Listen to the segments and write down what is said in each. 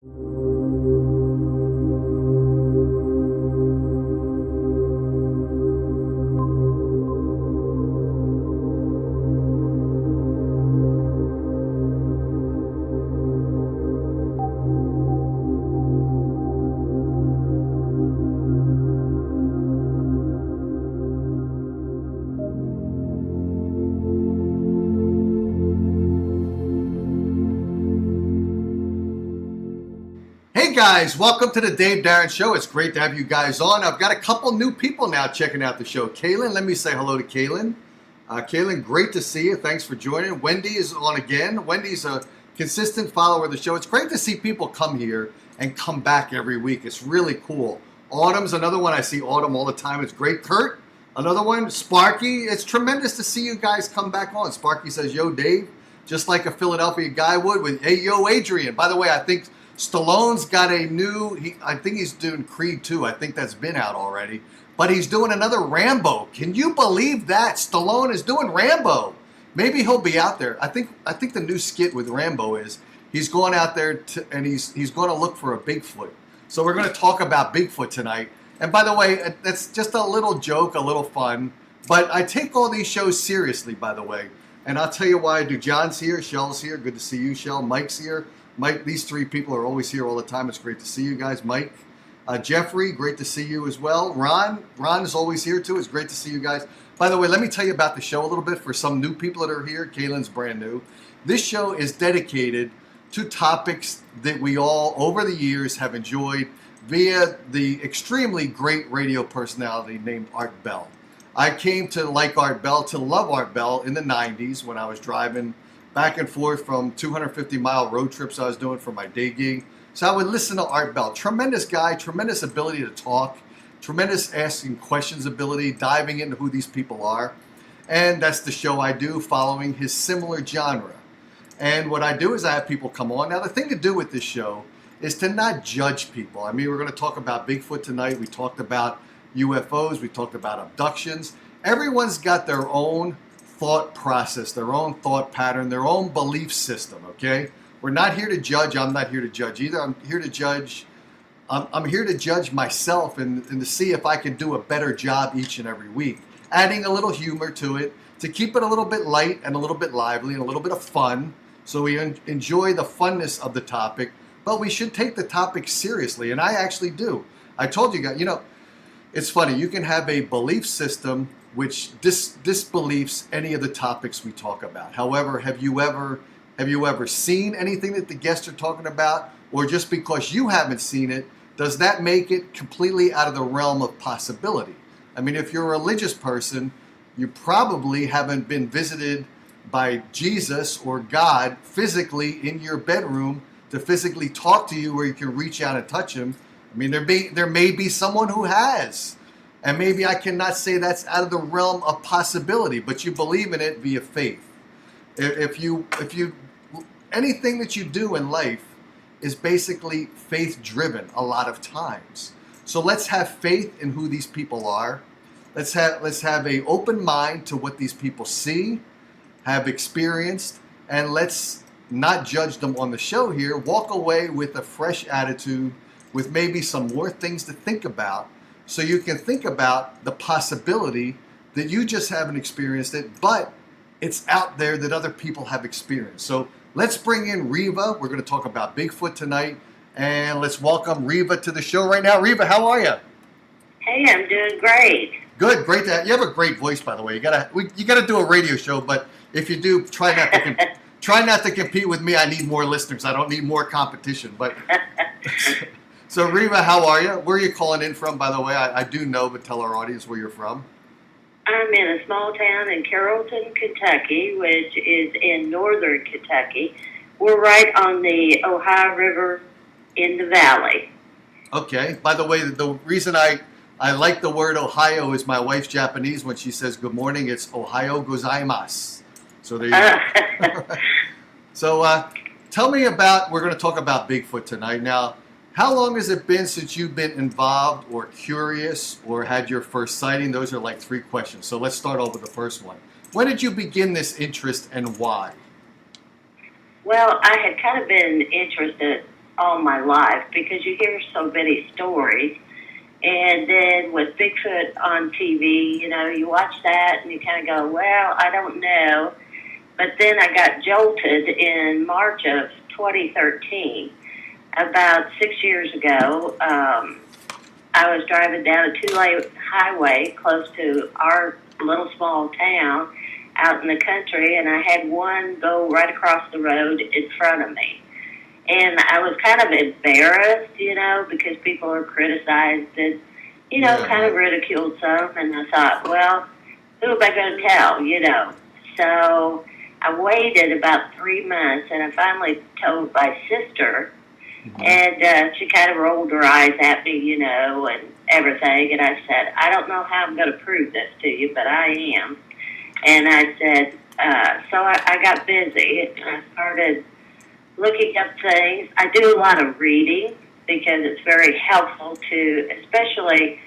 Hey guys, welcome to the Dave Darren Show. It's great to have you guys on. I've got a couple new people now checking out the show. Kaylin, let me say hello to Kaylin. Kaylin, great to see you. Thanks for joining. Wendy is on again. Wendy's a consistent follower of the show. It's great to see people come here and come back every week. It's really cool. Autumn's another one. I see Autumn all the time. It's great. Kurt, another one. Sparky, it's tremendous to see you guys come back on. Sparky says, yo, Dave, just like a Philadelphia guy would with, hey, yo, Adrian. By the way, I think Stallone's got a new, I think he's doing Creed 2. I think that's been out already. But he's doing another Rambo. Can you believe that? Stallone is doing Rambo. Maybe he'll be out there. I think the new skit with Rambo is he's going out there and he's going to look for a Bigfoot. So we're going to talk about Bigfoot tonight. And by the way, that's just a little joke, a little fun. But I take all these shows seriously, by the way. And I'll tell you why I do. John's here. Shell's here. Good to see you, Shell. Mike's here. Mike, these three people are always here all the time. It's great to see you guys. Mike, Jeffrey, great to see you as well. Ron is always here too. It's great to see you guys. By the way, let me tell you about the show a little bit for some new people that are here. Kaylin's brand new. This show is dedicated to topics that we all, over the years, have enjoyed via the extremely great radio personality named Art Bell. I came to like Art Bell, to love Art Bell in the 90s when I was driving back and forth from 250-mile road trips I was doing for my day gig. So I would listen to Art Bell. Tremendous guy, tremendous ability to talk, tremendous asking questions ability, diving into who these people are. And that's the show I do, following his similar genre. And what I do is I have people come on. Now, the thing to do with this show is to not judge people. I mean, we're going to talk about Bigfoot tonight. We talked about UFOs. We talked about abductions. Everyone's got their own thought process, their own thought pattern, their own belief system, okay? We're not here to judge. I'm not here to judge either. I'm here to judge. I'm here to judge myself and to see if I can do a better job each and every week, adding a little humor to it to keep it a little bit light and a little bit lively and a little bit of fun so we enjoy the funness of the topic, but we should take the topic seriously, and I actually do. I told you guys, it's funny. You can have a belief system which disbeliefs any of the topics we talk about. However, have you ever seen anything that the guests are talking about? Or just because you haven't seen it, does that make it completely out of the realm of possibility? I mean, if you're a religious person, you probably haven't been visited by Jesus or God physically in your bedroom to physically talk to you where you can reach out and touch him. I mean, there may be someone who has. And maybe I cannot say that's out of the realm of possibility, but you believe in it via faith. If you anything that you do in life is basically faith driven a lot of times. So let's have faith in who these people are. Let's have an open mind to what these people see, have experienced, and let's not judge them on the show here. Walk away with a fresh attitude, with maybe some more things to think about. So you can think about the possibility that you just haven't experienced it, but it's out there that other people have experienced. So let's bring in Reva. We're going to talk about Bigfoot tonight. And let's welcome Reva to the show right now. Reva, how are you? Hey, I'm doing great. Good, great to have you. Have a great voice, by the way. You gotta do a radio show, but if you do, try not to compete with me. I need more listeners. I don't need more competition. But so, Reva, how are you? Where are you calling in from, by the way? I do know, but tell our audience where you're from. I'm in a small town in Carrollton, Kentucky, which is in northern Kentucky. We're right on the Ohio River in the valley. Okay. By the way, the reason I like the word Ohio is my wife's Japanese. When she says good morning, it's Ohio gozaimasu. So there you go. So tell me about, we're going to talk about Bigfoot tonight. Now, how long has it been since you've been involved or curious or had your first sighting? Those are like 3 questions. So let's start off with the first one. When did you begin this interest and why? Well, I had kind of been interested all my life because you hear so many stories. And then with Bigfoot on TV, you know, you watch that and you kind of go, well, I don't know. But then I got jolted in March of 2013. About 6 years ago, I was driving down a two-lane highway close to our little small town out in the country, and I had one go right across the road in front of me. And I was kind of embarrassed, you know, because people are criticized and, you know, kind of ridiculed some. And I thought, well, who am I going to tell, you know? So I waited about 3 months, and I finally told my sister. And she kind of rolled her eyes at me, you know, and everything. And I said, I don't know how I'm going to prove this to you, but I am. And I said, so I got busy, and I started looking up things. I do a lot of reading because it's very helpful to, especially,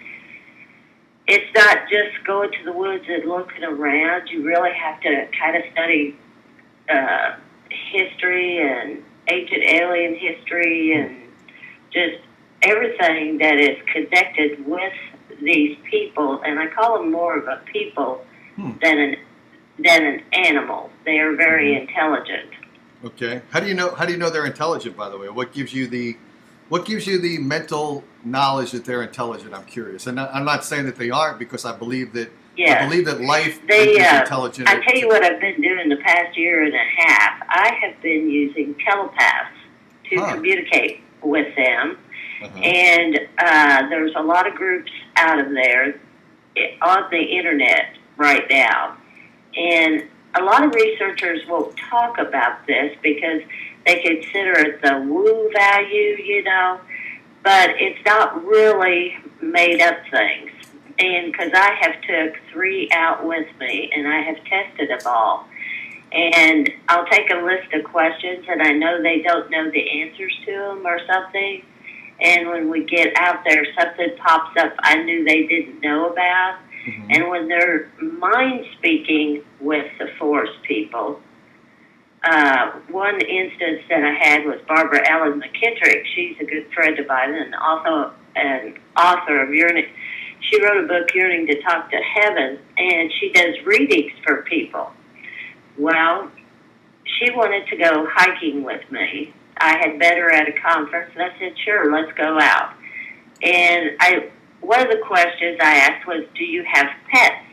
it's not just going to the woods and looking around. You really have to kind of study history and ancient alien history and just everything that is connected with these people. And I call them more of a people than an animal. They are very intelligent. Okay. How do you know they're intelligent, by the way? What gives you the mental knowledge that they're intelligent? I'm curious. And I'm not saying that they aren't, because I believe that life is intelligent. I tell you what I've been doing the past year and a half. I have been using telepaths to communicate with them. And there's a lot of groups out of there on the internet right now. And a lot of researchers won't talk about this because they consider it the woo value, you know, but it's not really made up things. And because I have took 3 out with me, and I have tested them all. And I'll take a list of questions, and I know they don't know the answers to them or something. And when we get out there, something pops up I knew they didn't know about. And when they're mind speaking with the forest people, one instance that I had was Barbara Ellen McKittrick. She's a good friend of mine and also an author of Yearning. She wrote a book, Yearning to Talk to Heaven, and she does readings for people. Well, she wanted to go hiking with me. I had met her at a conference, and I said, sure, let's go out. And one of the questions I asked was, do you have pets?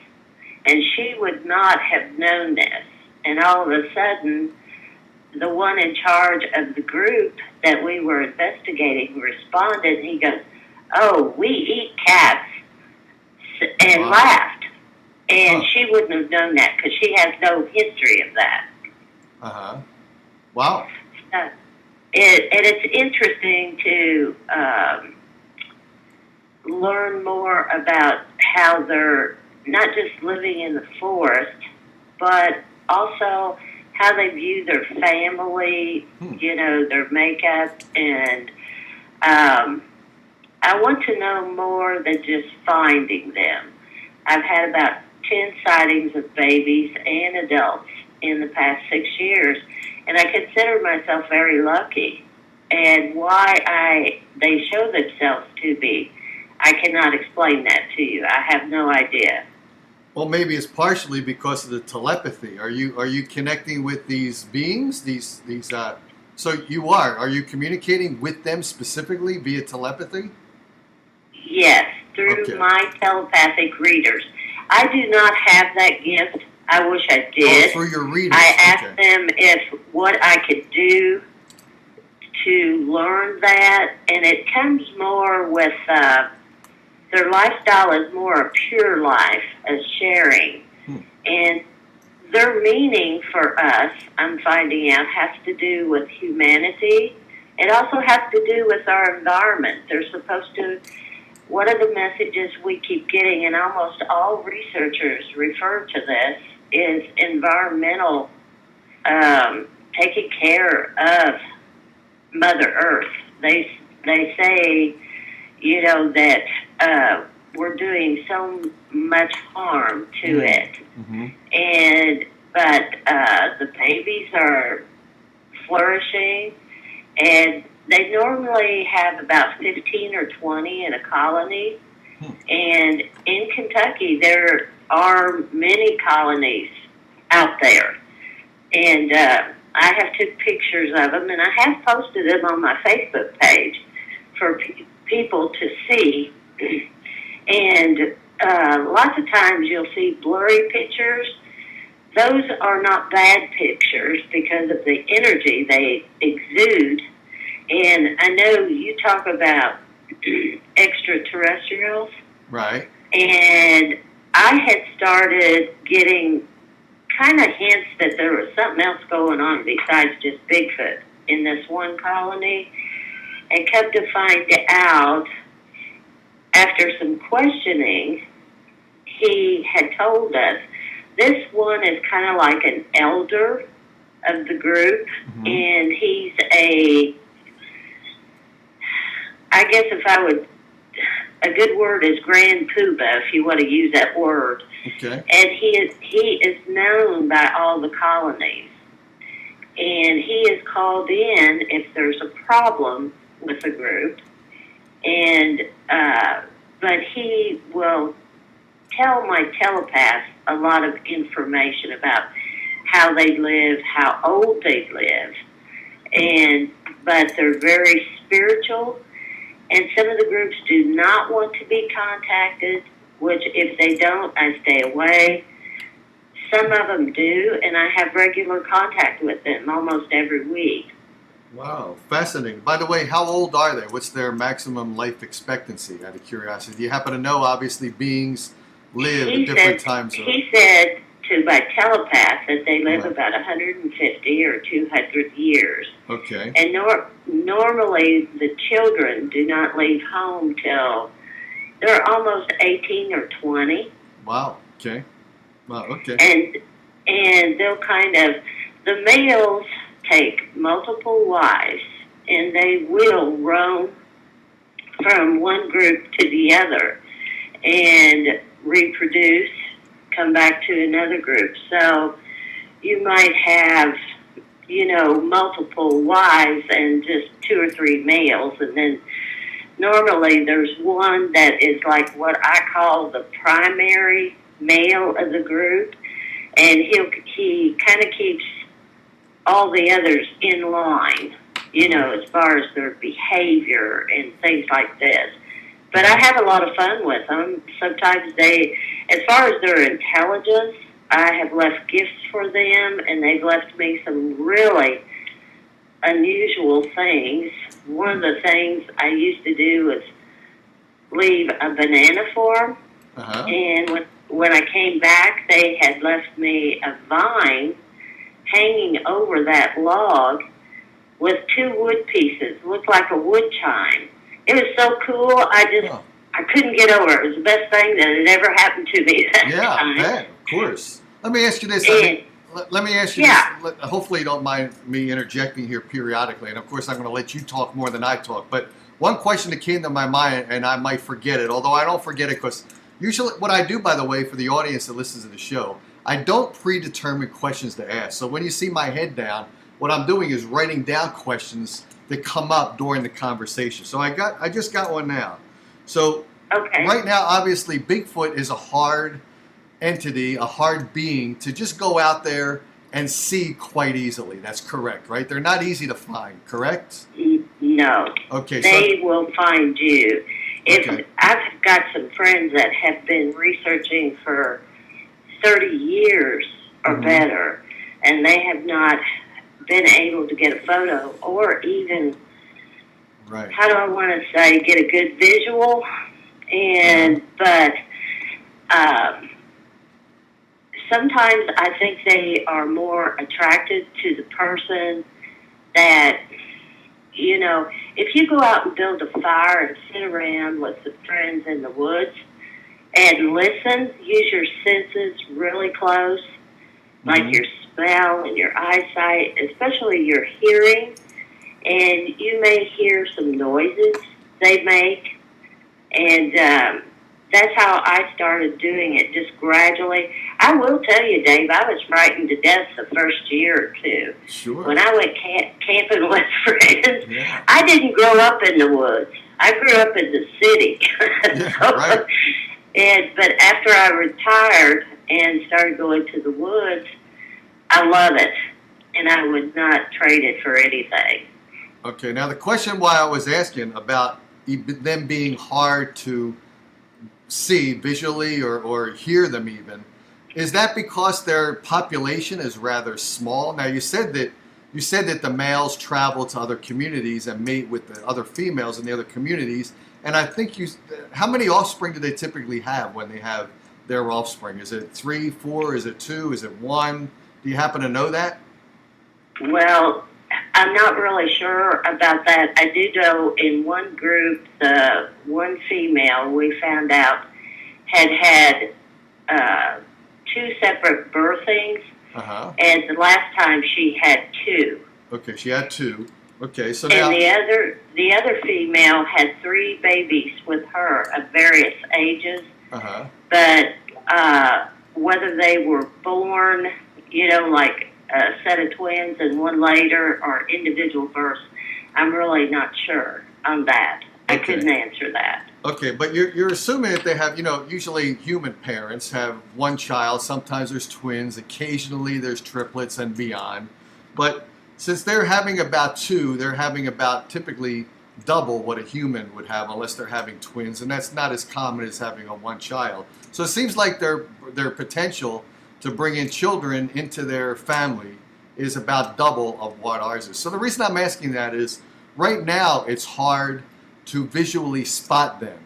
And she would not have known this. And all of a sudden, the one in charge of the group that we were investigating responded. He goes, oh, we eat cats, and laughed. And she wouldn't have known that because she has no history of that. Wow. And it's interesting to learn more about how they're not just living in the forest, but also how they view their family, you know, their makeup. And I want to know more than just finding them. I've had about 10 sightings of babies and adults in the past 6 years, and I consider myself very lucky. And why they show themselves to be, I cannot explain that to you. I have no idea. Well, maybe it's partially because of the telepathy. Are you connecting with these beings? So you are. Are you communicating with them specifically via telepathy? Yes, through my telepathic readers. I do not have that gift. I wish I did. Oh, through your readers. I asked them if what I could do to learn that, and it comes more with their lifestyle is more a pure life, a sharing. And their meaning for us, I'm finding out, has to do with humanity. It also has to do with our environment. They're supposed to, one of the messages we keep getting, and almost all researchers refer to this, is environmental, taking care of Mother Earth. They say, you know, that we're doing so much harm to it. But the babies are flourishing, and they normally have about 15 or 20 in a colony. And in Kentucky, there are many colonies out there. And I have took pictures of them, and I have posted them on my Facebook page for people to see. And lots of times you'll see blurry pictures. Those are not bad pictures because of the energy they exude. And I know you talk about extraterrestrials. Right. And I had started getting kind of hints that there was something else going on besides just Bigfoot in this one colony. And come to find out, after some questioning, he had told us this one is kind of like an elder of the group, and he's I guess a good word is grand poobah, if you want to use that word. Okay. And he is known by all the colonies. And he is called in if there's a problem with the group. And but he will tell my telepath a lot of information about how they live, how old they live. But they're very spiritual. And some of the groups do not want to be contacted, which if they don't, I stay away. Some of them do, and I have regular contact with them almost every week. Wow, fascinating. By the way, how old are they? What's their maximum life expectancy, out of curiosity? Do you happen to know? Obviously, beings live at different times. He said to my telepath that they live about 150 or 200 years. Okay. And normally the children do not leave home till they're almost 18 or 20. Wow. Okay. Wow. Okay. And they'll the males take multiple wives, and they will roam from one group to the other and reproduce, come back to another group. So you might have, multiple wives and just 2 or 3 males, and then normally there's one that is like what I call the primary male of the group, and he kind of keeps all the others in line, as far as their behavior and things like this. But I have a lot of fun with them. Sometimes as far as their intelligence, I have left gifts for them, and they've left me some really unusual things. One of the things I used to do was leave a banana for them. And when I came back, they had left me a vine hanging over that log with 2 wood pieces. Looked like a wood chime. It was so cool. I couldn't get over it. It was the best thing that had ever happened to me that time. Yeah, of course. Let me ask you this. Let me ask you this. Hopefully you don't mind me interjecting here periodically. And, of course, I'm going to let you talk more than I talk. But one question that came to my mind, and I might forget it, although I don't forget it because usually what I do, by the way, for the audience that listens to the show, I don't predetermine questions to ask. So when you see my head down, what I'm doing is writing down questions that come up during the conversation. So I just got one now. So right now, obviously, Bigfoot is a hard entity, a hard being to just go out there and see quite easily. That's correct, right? They're not easy to find, correct? No. Okay. They will find you. I've got some friends that have been researching for 30 years or better, and they have not been able to get a photo or even, how do I want to say, get a good visual. But sometimes I think they are more attracted to the person that, if you go out and build a fire and sit around with some friends in the woods and listen, use your senses really close, like your smell and your eyesight, especially your hearing, and you may hear some noises they make, and that's how I started doing it, just gradually. I will tell you, Dave, I was frightened to death the first year or two. Sure. When I went camping with friends, Yeah. I didn't grow up in the woods. I grew up in the city. Yeah, So, right. but after I retired and started going to the woods, I love it, and I would not trade it for anything. Okay, now the question why I was asking about them being hard to see visually or hear them even, is that because their population is rather small? Now you said that the males travel to other communities and mate with the other females in the other communities, and I think how many offspring do they typically have when they have their offspring? Is it 3, 4? Is it 2? Is it 1? Do you happen to know that? Well, I'm not really sure about that. I do know in one group, the one female we found out had 2 separate birthings, and the last time she had 2. Okay, she had 2. Okay, so and now the other female had 3 babies with her of various ages. But whether they were born, like a set of twins and one later, or individual births, I'm really not sure on that. I couldn't answer that. Okay, but you're assuming that they have, usually human parents have one child. Sometimes there's twins. Occasionally there's triplets and beyond. But since they're having about 2, they're having about typically double what a human would have, unless they're having twins, and that's not as common as having a one child. So it seems like their potential to bring in children into their family is about double of what ours is. So the reason I'm asking that is right now it's hard to visually spot them.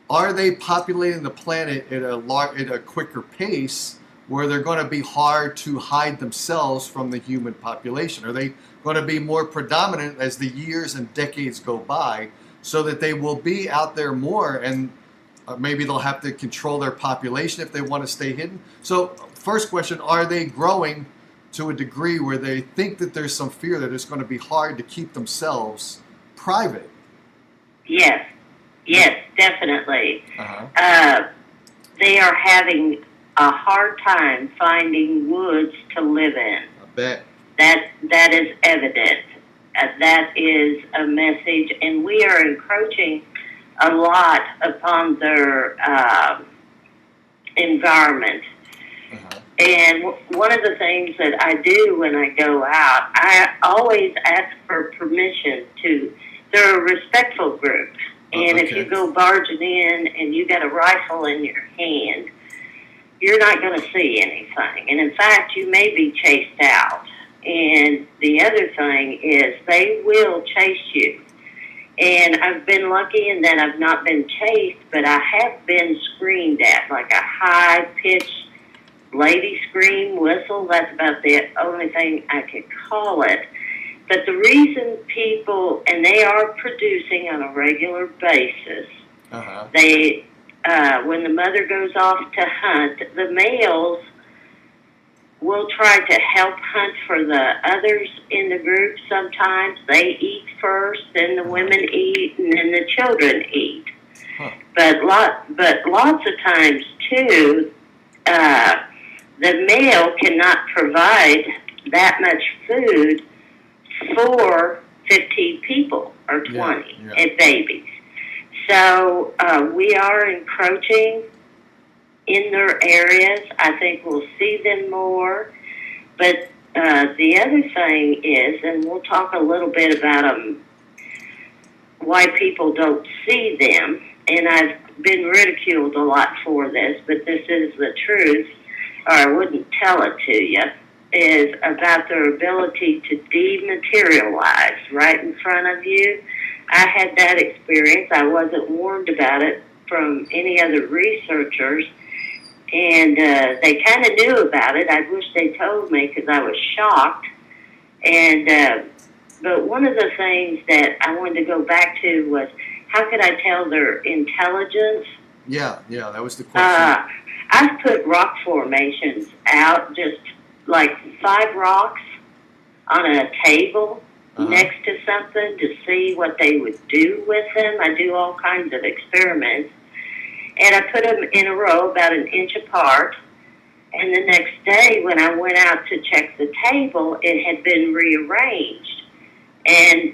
Are they populating the planet at a quicker pace where they're going to be hard to hide themselves from the human population? Are they going to be more predominant as the years and decades go by, so that they will be out there more, and maybe they'll have to control their population if they want to stay hidden? So first question, are they growing to a degree where they think that there's some fear that it's going to be hard to keep themselves private? Yes, definitely. They are having a hard time finding woods to live in. I bet. That is evident. That is a message, and we are encroaching a lot upon their environment. And one of the things that I do when I go out, I always ask for permission to. They're a respectful group, and if you go barging in and you got a rifle in your hand, you're not going to see anything. And in fact, you may be chased out. And the other thing is they will chase you. And I've been lucky in that I've not been chased, but I have been screamed at, like a high-pitched lady scream whistle. That's about the only thing I could call it. But the reason people, and they are producing on a regular basis, they, when the mother goes off to hunt, the males will try to help hunt for the others in the group. Sometimes they eat first, then the women eat, and then the children eat. But lots of times, too, the male cannot provide that much food for 15 people or 20 and babies. So we are encroaching in their areas. I think we'll see them more. But the other thing is, and we'll talk a little bit about why people don't see them, and I've been ridiculed a lot for this, but this is the truth, or I wouldn't tell it to you, is about their ability to dematerialize right in front of you. I had that experience. I wasn't warned about it from any other researchers, and they kind of knew about it. I wish they told me, because I was shocked. And but one of the things that I wanted to go back to was, how could I tell their intelligence? Yeah, that was the question. I've put rock formations out, just like 5 rocks on a table next to something, to see what they would do with them. I do all kinds of experiments. And I put them in a row about an inch apart. And the next day when I went out to check the table, it had been rearranged. And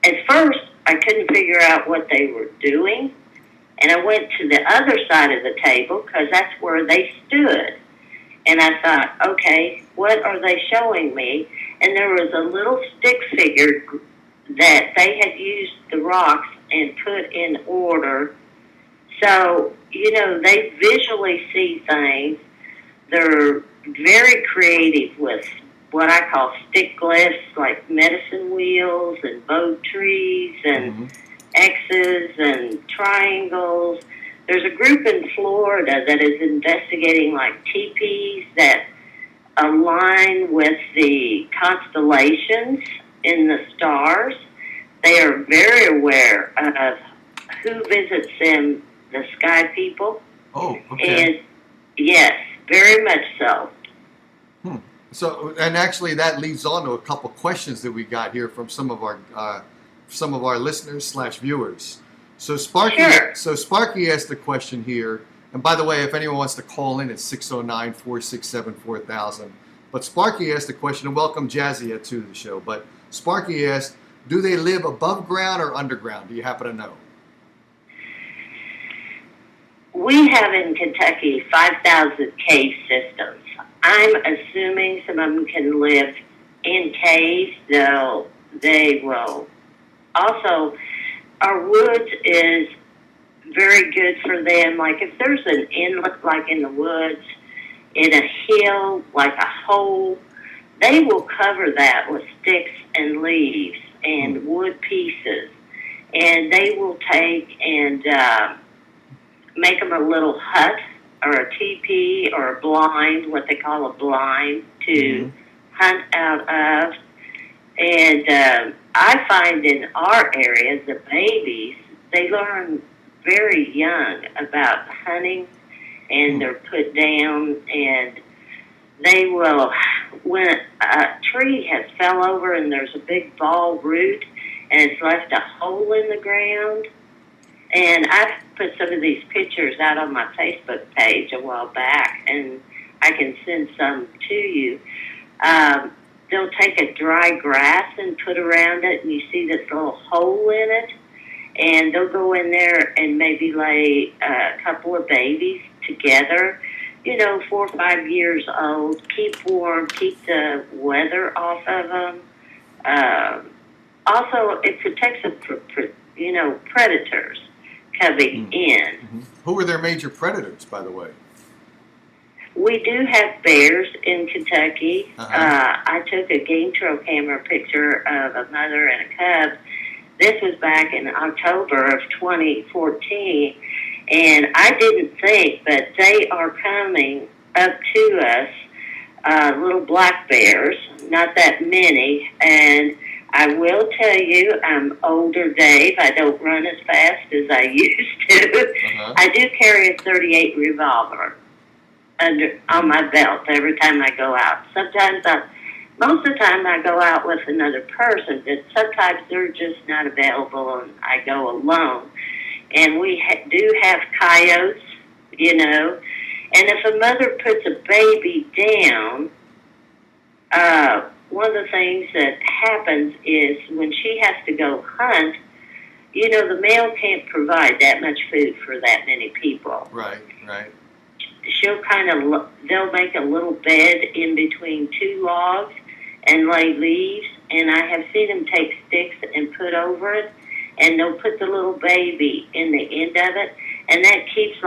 at first, I couldn't figure out what they were doing. And I went to the other side of the table because that's where they stood. And I thought, okay, what are they showing me? And there was a little stick figure that they had used the rocks and put in order. So, they visually see things. They're very creative with what I call stick glyphs, like medicine wheels and bow trees and X's and triangles. There's a group in Florida that is investigating like teepees that align with the constellations in the stars. They are very aware of who visits them, the sky people. Oh, okay. And yes, very much so. So, and actually, that leads on to a couple questions that we got here from some of our listeners/viewers. So Sparky, Sparky asked a question here, and by the way, if anyone wants to call in, it's 609-467-4000. But Sparky asked a question, and welcome Jazia to the show. But Sparky asked, do they live above ground or underground? Do you happen to know? We have in Kentucky 5,000 cave systems. I'm assuming some of them can live in caves, though they will. Also, our woods is very good for them. Like if there's an inlet, like in the woods, in a hill, like a hole, they will cover that with sticks and leaves and wood pieces. And they will take and make them a little hut or a teepee or a blind, what they call a blind, to hunt out of. And I find in our area, the babies, they learn very young about hunting, and they're put down, and they will, when a tree has fell over and there's a big ball root and it's left a hole in the ground, and I've put some of these pictures out on my Facebook page a while back, and I can send some to you. They'll take a dry grass and put around it, and you see this little hole in it, and they'll go in there and maybe lay a couple of babies together, 4 or 5 years old, keep warm, keep the weather off of them. Also, it protects them from, predators coming in. Who are their major predators, by the way? We do have bears in Kentucky. I took a game trail camera picture of a mother and a cub. This was back in October of 2014, and I didn't think, but they are coming up to us, little black bears, not that many, and I will tell you, I'm older, Dave. I don't run as fast as I used to. I do carry a .38 revolver on my belt every time I go out. Most of the time I go out with another person, but sometimes they're just not available and I go alone. And we do have coyotes, and if a mother puts a baby down, one of the things that happens is when she has to go hunt, the male can't provide that much food for that many people. Right. They'll make a little bed in between two logs and lay leaves, and I have seen them take sticks and put over it, and they'll put the little baby in the end of it, and that keeps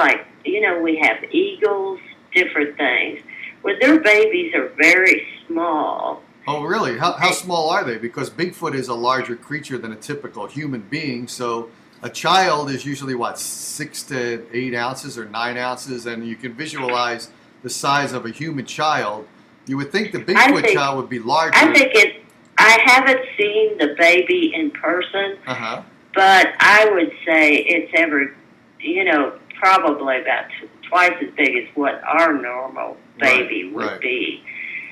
we have eagles, different things. Well, their babies are very small. Oh, really? How small are they? Because Bigfoot is a larger creature than a typical human being, so a child is usually, 6 to 8 ounces or 9 ounces, and you can visualize the size of a human child. You would think the Bigfoot child would be larger. I haven't seen the baby in person, but I would say it's probably about twice as big as what our normal baby would be.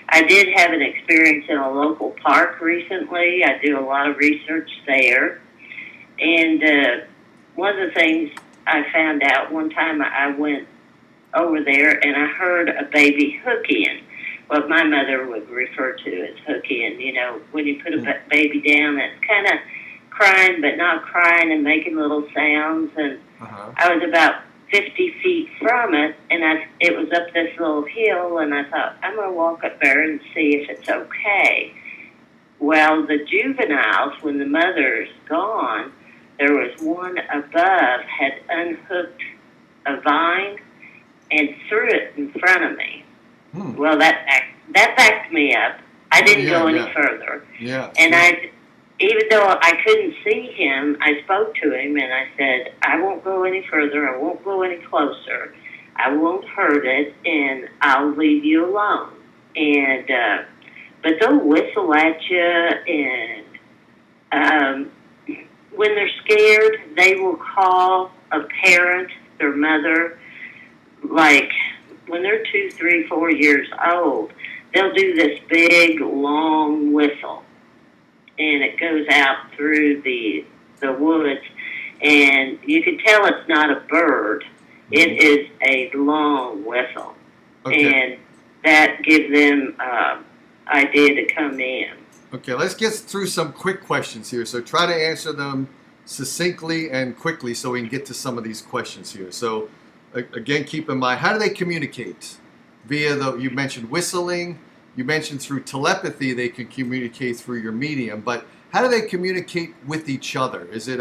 I did have an experience in a local park recently. I do a lot of research there. And one of the things I found out one time I went over there and I heard a baby hookieing, what my mother would refer to as hookieing. You know, when you put a baby down, it's kind of crying but not crying and making little sounds. And I was about 50 feet from it, and it was up this little hill, and I thought, I'm going to walk up there and see if it's okay. Well, the juveniles, when the mother's gone, there was one above had unhooked a vine and threw it in front of me. Well, that backed me up. I didn't go any further. Yeah. And even though I couldn't see him, I spoke to him and I said, I won't go any further. I won't go any closer. I won't hurt it, and I'll leave you alone. And but they'll whistle at you, and when they're scared, they will call a parent, their mother, like when they're 2, 3, 4 years old. They'll do this big, long whistle, and it goes out through the woods, and you can tell it's not a bird. It is a long whistle, and that gives them idea to come in. Okay, let's get through some quick questions here. So try to answer them succinctly and quickly so we can get to some of these questions here. So again, keep in mind, how do they communicate? You mentioned whistling, you mentioned through telepathy they can communicate through your medium, but how do they communicate with each other? Is it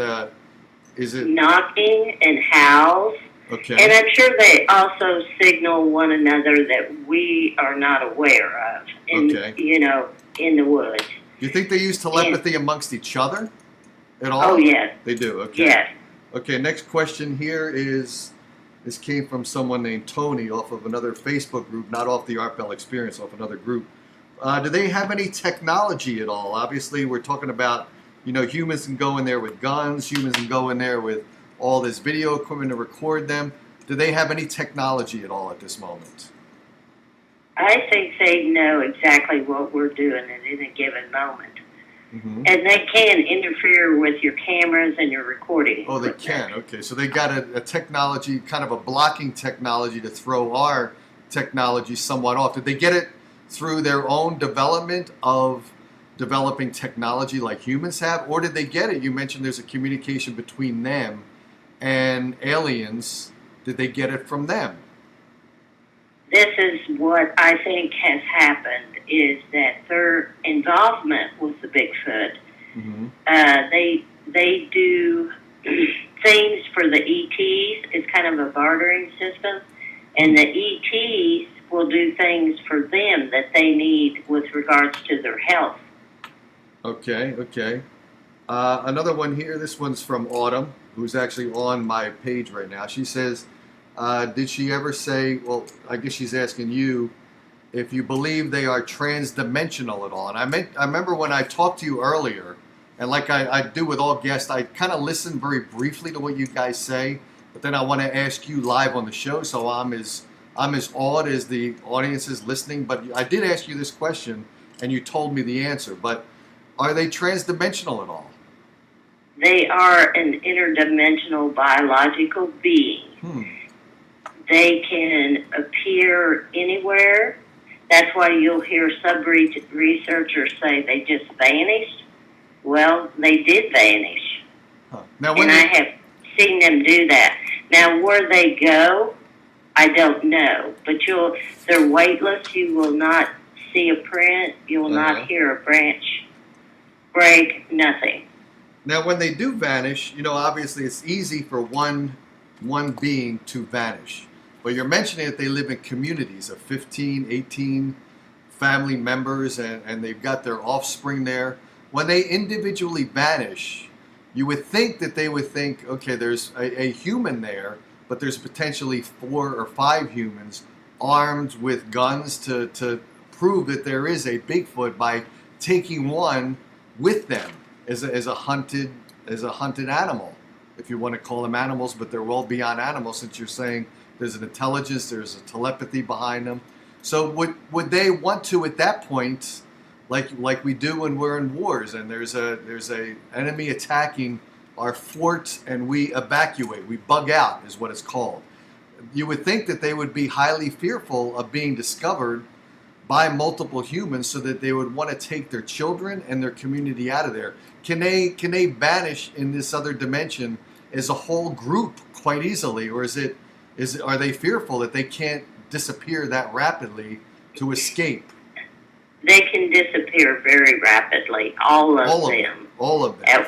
knocking and howls? Okay. And I'm sure they also signal one another that we are not aware of in the woods. Do you think they use telepathy amongst each other at all? Oh, yes. They do, okay. Yes. Okay, next question here is, this came from someone named Tony off of another Facebook group, not off the Art Bell Experience, off another group. Do they have any technology at all? Obviously, we're talking about, humans can go in there with guns, humans can go in there with all this video equipment to record them. Do they have any technology at all at this moment? I think they know exactly what we're doing at any given moment. Mm-hmm. And they can interfere with your cameras and your recording. Oh, they can. Okay, so they got a technology, kind of a blocking technology to throw our technology somewhat off. Did they get it through their own development of developing technology like humans have? Or did they get it? You mentioned there's a communication between them and aliens. Did they get it from them? This is what I think has happened, is that their involvement with the Bigfoot, they do things for the ETs. It's kind of a bartering system, and the ETs will do things for them that they need with regards to their health. Okay. Another one here. This one's from Autumn, who's actually on my page right now. She says, did she ever say, well, I guess she's asking you if you believe they are trans-dimensional at all. And I remember when I talked to you earlier, and like I do with all guests, I kind of listen very briefly to what you guys say, but then I want to ask you live on the show, so I'm as awed as the audience is listening. But I did ask you this question, and you told me the answer. But are they trans-dimensional at all? They are an interdimensional biological being. They can appear anywhere. That's why you'll hear researchers say they just vanished. Well, they did vanish. Now, and I have seen them do that. Now, where they go, I don't know. But they're weightless. You will not see a print. You will not hear a branch break, nothing. Now, when they do vanish, obviously it's easy for one being to vanish. But you're mentioning that they live in communities of 15, 18 family members, and they've got their offspring there. When they individually vanish, you would think that they would think, okay, there's a human there, but there's potentially 4 or 5 humans armed with guns to prove that there is a Bigfoot by taking one with them as a hunted animal, if you want to call them animals, but they're well beyond animals, since you're saying there's an intelligence, there's a telepathy behind them. So would they want to, at that point, like we do when we're in wars and there's a enemy attacking our fort and we evacuate. We bug out is what it's called. You would think that they would be highly fearful of being discovered by multiple humans, so that they would want to take their children and their community out of there. Can they vanish in this other dimension as a whole group quite easily, or are they fearful that they can't disappear that rapidly to escape? They can disappear very rapidly, all of them. All of them.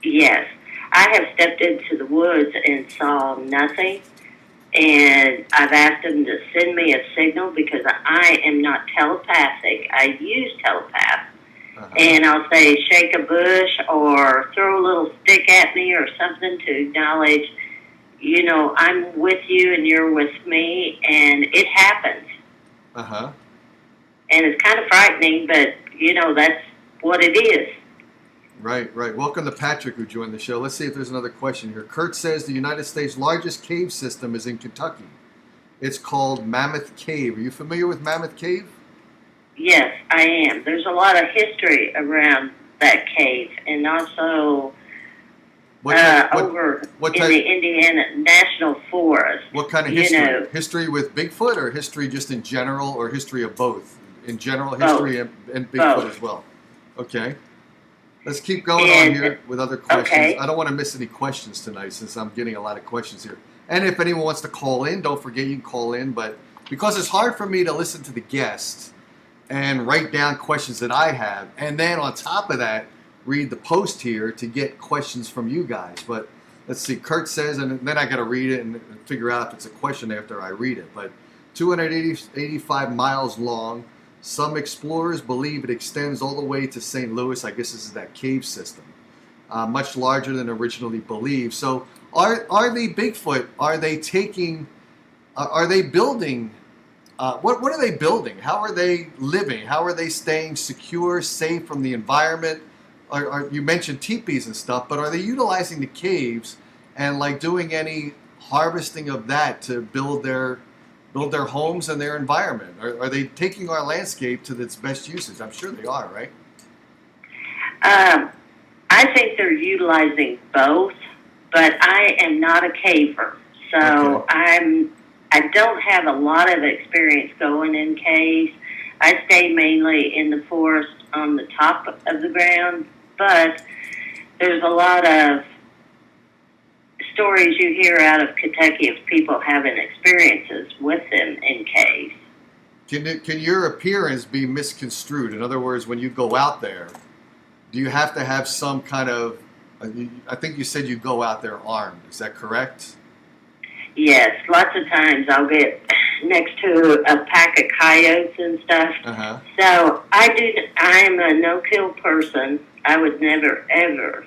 Yes. I have stepped into the woods and saw nothing, and I've asked them to send me a signal because I am not telepathic. I use telepath. And I'll say, shake a bush or throw a little stick at me or something to acknowledge, I'm with you and you're with me, and it happens. Uh-huh. And it's kind of frightening, but, that's what it is. Right. Welcome to Patrick, who joined the show. Let's see if there's another question here. Kurt says the United States' largest cave system is in Kentucky. It's called Mammoth Cave. Are you familiar with Mammoth Cave? Yes, I am. There's a lot of history around that cave, and also over in the Indiana National Forest. What kind of history? History with Bigfoot, or history just in general, or history of both? In general history and Bigfoot as well. Okay. Let's keep going on here with other questions. Okay. I don't want to miss any questions tonight, since I'm getting a lot of questions here. And if anyone wants to call in, don't forget you can call in. But because it's hard for me to listen to the guests and write down questions that I have, and then on top of that, read the post here to get questions from you guys. But let's see, Kurt says, and then I got to read it and figure out if it's a question after I read it. But 285 miles long. Some explorers believe it extends all the way to St. Louis. I guess this is that cave system. Much larger than originally believed. So are the Bigfoot, are they building, what are they building? How are they living? How are they staying secure, safe from the environment? You mentioned teepees and stuff, but are they utilizing the caves and like doing any harvesting of that to build their homes and their environment? Are they taking our landscape to its best uses? I'm sure they are, right? I think they're utilizing both, but I am not a caver, so I don't have a lot of experience going in caves. I stay mainly in the forest on the top of the ground, but there's a lot of stories you hear out of Kentucky of people having experiences with them in caves. Can your appearance be misconstrued? In other words, when you go out there, do you have to have some kind of, I think you said you go out there armed, is that correct? Yes, lots of times I'll get next to a pack of coyotes and stuff. Uh-huh. So I'm a no-kill person. I would never, ever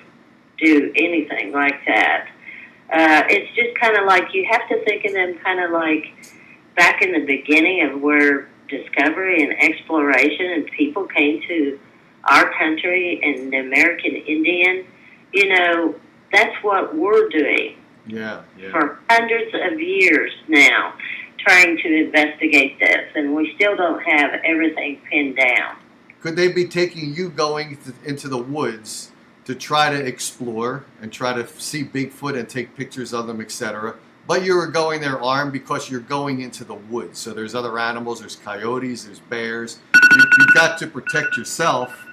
do anything like that. It's just kind of like, you have to think of them kind of like back in the beginning of where discovery and exploration and people came to our country and the American Indian. That's what we're doing. Yeah. For hundreds of years now, trying to investigate this, and we still don't have everything pinned down. Could they be taking you going into the woods to try to explore and try to see Bigfoot and take pictures of them, etc.? But you were going there armed because you're going into the woods. So there's other animals, there's coyotes, there's bears. You've got to protect yourself.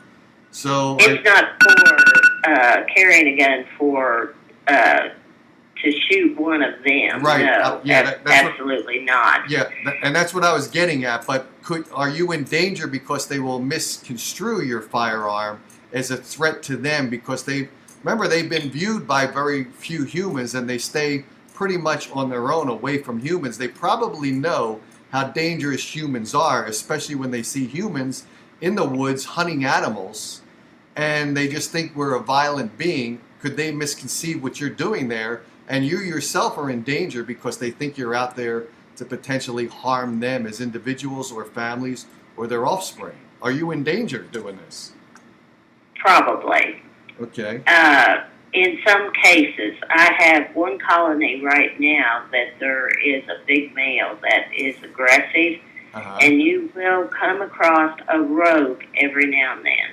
So it's not for carrying a gun for to shoot one of them. Right. No, that's absolutely not. Yeah, and that's what I was getting at. But are you in danger because they will misconstrue your firearm as a threat to them? Because they've been viewed by very few humans, and they stay pretty much on their own away from humans. They probably know how dangerous humans are, especially when they see humans in the woods hunting animals, and they just think we're a violent being. Could they misconceive what you're doing there? And you yourself are in danger because they think you're out there to potentially harm them as individuals or families or their offspring. Are you in danger doing this? Probably. Okay. In some cases, I have one colony right now that there is a big male that is aggressive, and you will come across a rogue every now and then.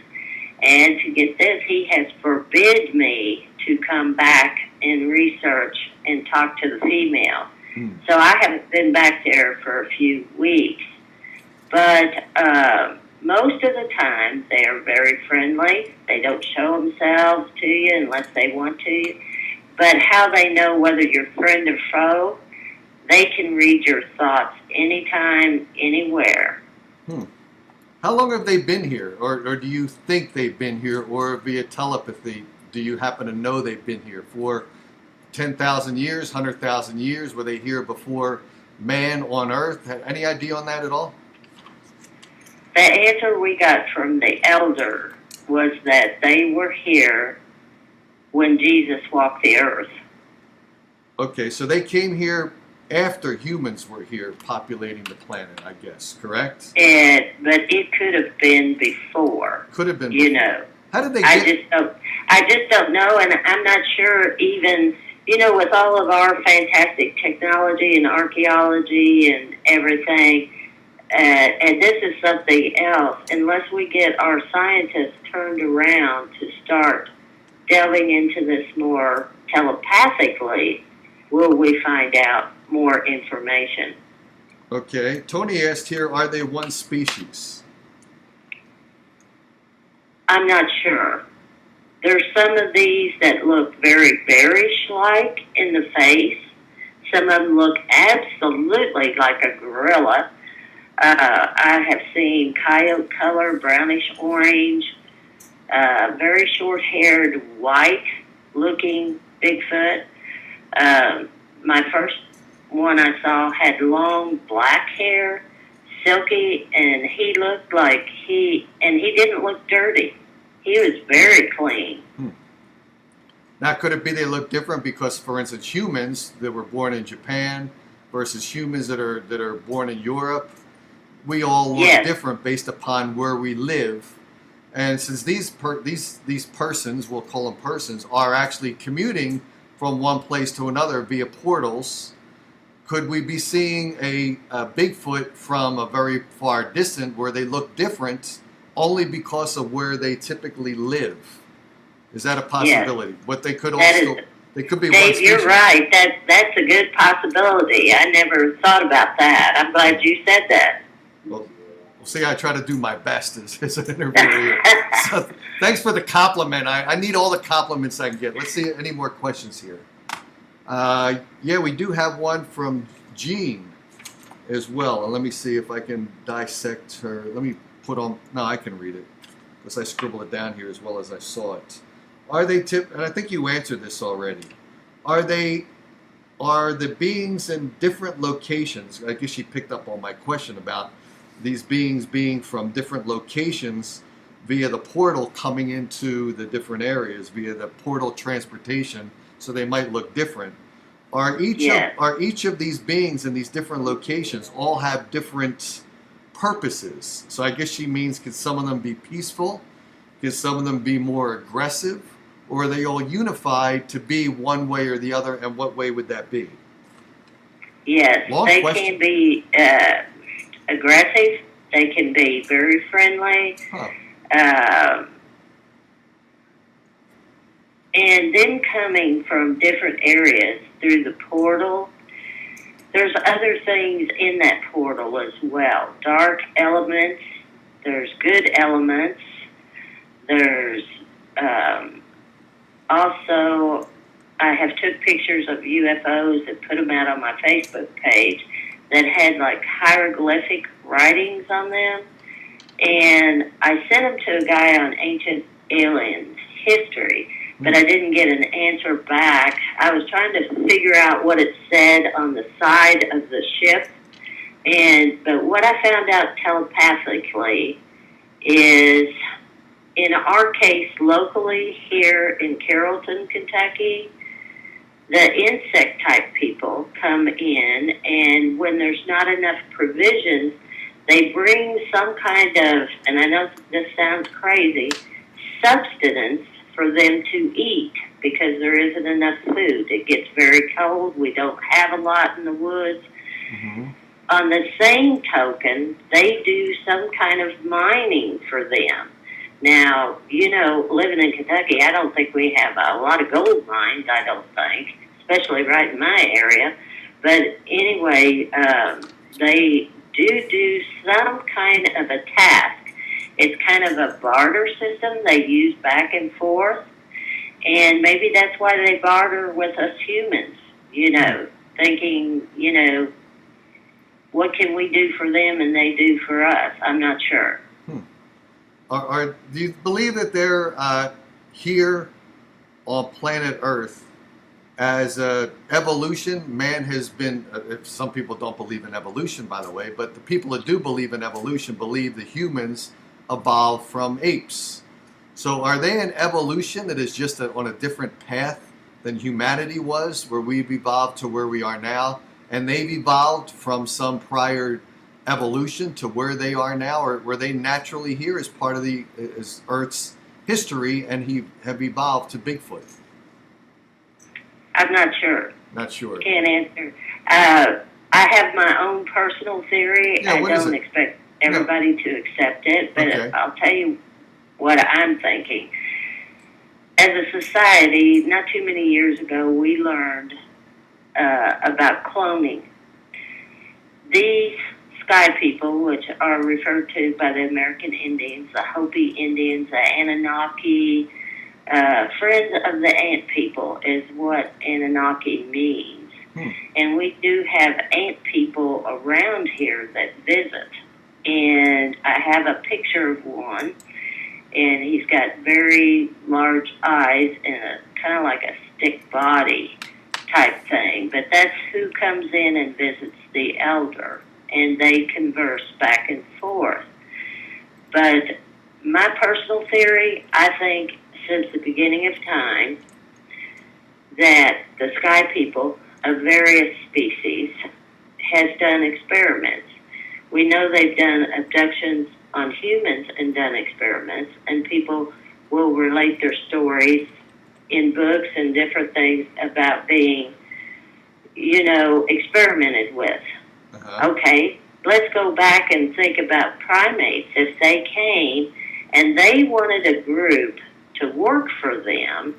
And to get this, he has forbid me to come back and research and talk to the female. So I haven't been back there for a few weeks. But most of the time, they are very friendly. They don't show themselves to you unless they want to. But how they know whether you're friend or foe, they can read your thoughts anytime, anywhere. How long have they been here? Or do you think they've been here? Or via telepathy, do you happen to know they've been here? For 10,000 years, 100,000 years? Were they here before man on Earth? Any idea on that at all? The answer we got from the elder was that they were here when Jesus walked the earth. Okay, so they came here after humans were here populating the planet, I guess, correct? But it could have been before. Could have been before. Know. How did they I just don't know, and I'm not sure even, with all of our fantastic technology and archaeology and everything, and this is something else, unless we get our scientists turned around to start delving into this more telepathically, will we find out more information. Okay. Tony asked here, are they one species? I'm not sure. There's some of these that look very bearish-like in the face. Some of them look absolutely like a gorilla. I have seen coyote color, brownish orange, very short-haired, white-looking Bigfoot. My first one I saw had long black hair, silky, and he looked like he didn't look dirty. He was very clean. Now, could it be they look different because, for instance, humans that were born in Japan versus humans that are born in Europe, we all look different based upon where we live. And since these persons, we'll call them persons, are actually commuting from one place to another via portals, could we be seeing a Bigfoot from a very far distant where they look different only because of where they typically live? Is that a possibility? Yes. What they could also, they could be Dave, one species. you're right. That's a good possibility. I never thought about that. I'm glad you said that. Well, see, I try to do my best as an interviewer. So, thanks for the compliment. I need all the compliments I can get. Let's see any more questions here. Yeah, we do have one from Jean as well. And let me see if I can dissect her. Let me put on. No, I can read it because I scribbled it down here as well as I saw it. Are they and I think you answered this already. Are the beings in different locations? I guess she picked up on my question about these beings being from different locations via the portal coming into the different areas via the portal transportation, so they might look different. Are each of these beings in these different locations all have different purposes? So I guess she means, could some of them be peaceful? Could some of them be more aggressive? Or are they all unified to be one way or the other, and what way would that be? Yes, they can be aggressive. They can be very friendly. And then coming from different areas through the portal, there's other things in that portal as well. Dark elements, there's good elements, there's also, I have took pictures of UFOs and put them out on my Facebook page that had like hieroglyphic writings on them. And I sent them to a guy on Ancient Aliens History, but I didn't get an answer back. I was trying to figure out what it said on the side of the ship. But what I found out telepathically is, in our case, locally here in Carrollton, Kentucky, the insect-type people come in, and when there's not enough provisions, they bring some kind of, and I know this sounds crazy, substance for them to eat because there isn't enough food. It gets very cold. We don't have a lot in the woods. Mm-hmm. On the same token, they do some kind of mining for them. Now, living in Kentucky, I don't think we have a lot of gold mines, I don't think, especially right in my area. But anyway, they do some kind of a task. It's kind of a barter system they use back and forth. And maybe that's why they barter with us humans, thinking, what can we do for them and they do for us? I'm not sure. Do you believe that they're here on planet Earth as evolution? Man has been, some people don't believe in evolution, by the way, but the people that do believe in evolution believe that humans evolved from apes. So are they an evolution that is just on a different path than humanity was, where we've evolved to where we are now, and they've evolved from some prior evolution to where they are now, or were they naturally here as part of the Earth's history and have evolved to Bigfoot? I'm not sure. Not sure. Can't answer. I have my own personal theory. Yeah, I don't expect everybody to accept it, but I'll tell you what I'm thinking. As a society, not too many years ago, we learned about cloning. These sky people, which are referred to by the American Indians, the Hopi Indians, the Anunnaki, friends of the ant people is what Anunnaki means. And we do have ant people around here that visit. And I have a picture of one, and he's got very large eyes and a kind of like a stick body type thing. But that's who comes in and visits the elder, and they converse back and forth. But my personal theory, I think since the beginning of time, that the sky people of various species has done experiments. We know they've done abductions on humans and done experiments, and people will relate their stories in books and different things about being, experimented with. Okay, let's go back and think about primates. If they came and they wanted a group to work for them,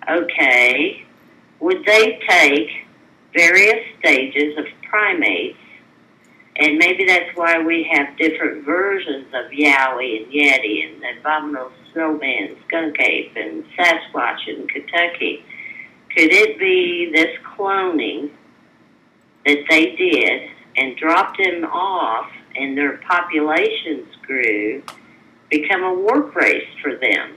okay, would they take various stages of primates? And maybe that's why we have different versions of Yowie and Yeti and the abominable snowman, skunk ape, and Sasquatch in Kentucky. Could it be this cloning that they did and dropped them off and their populations grew, become a work race for them?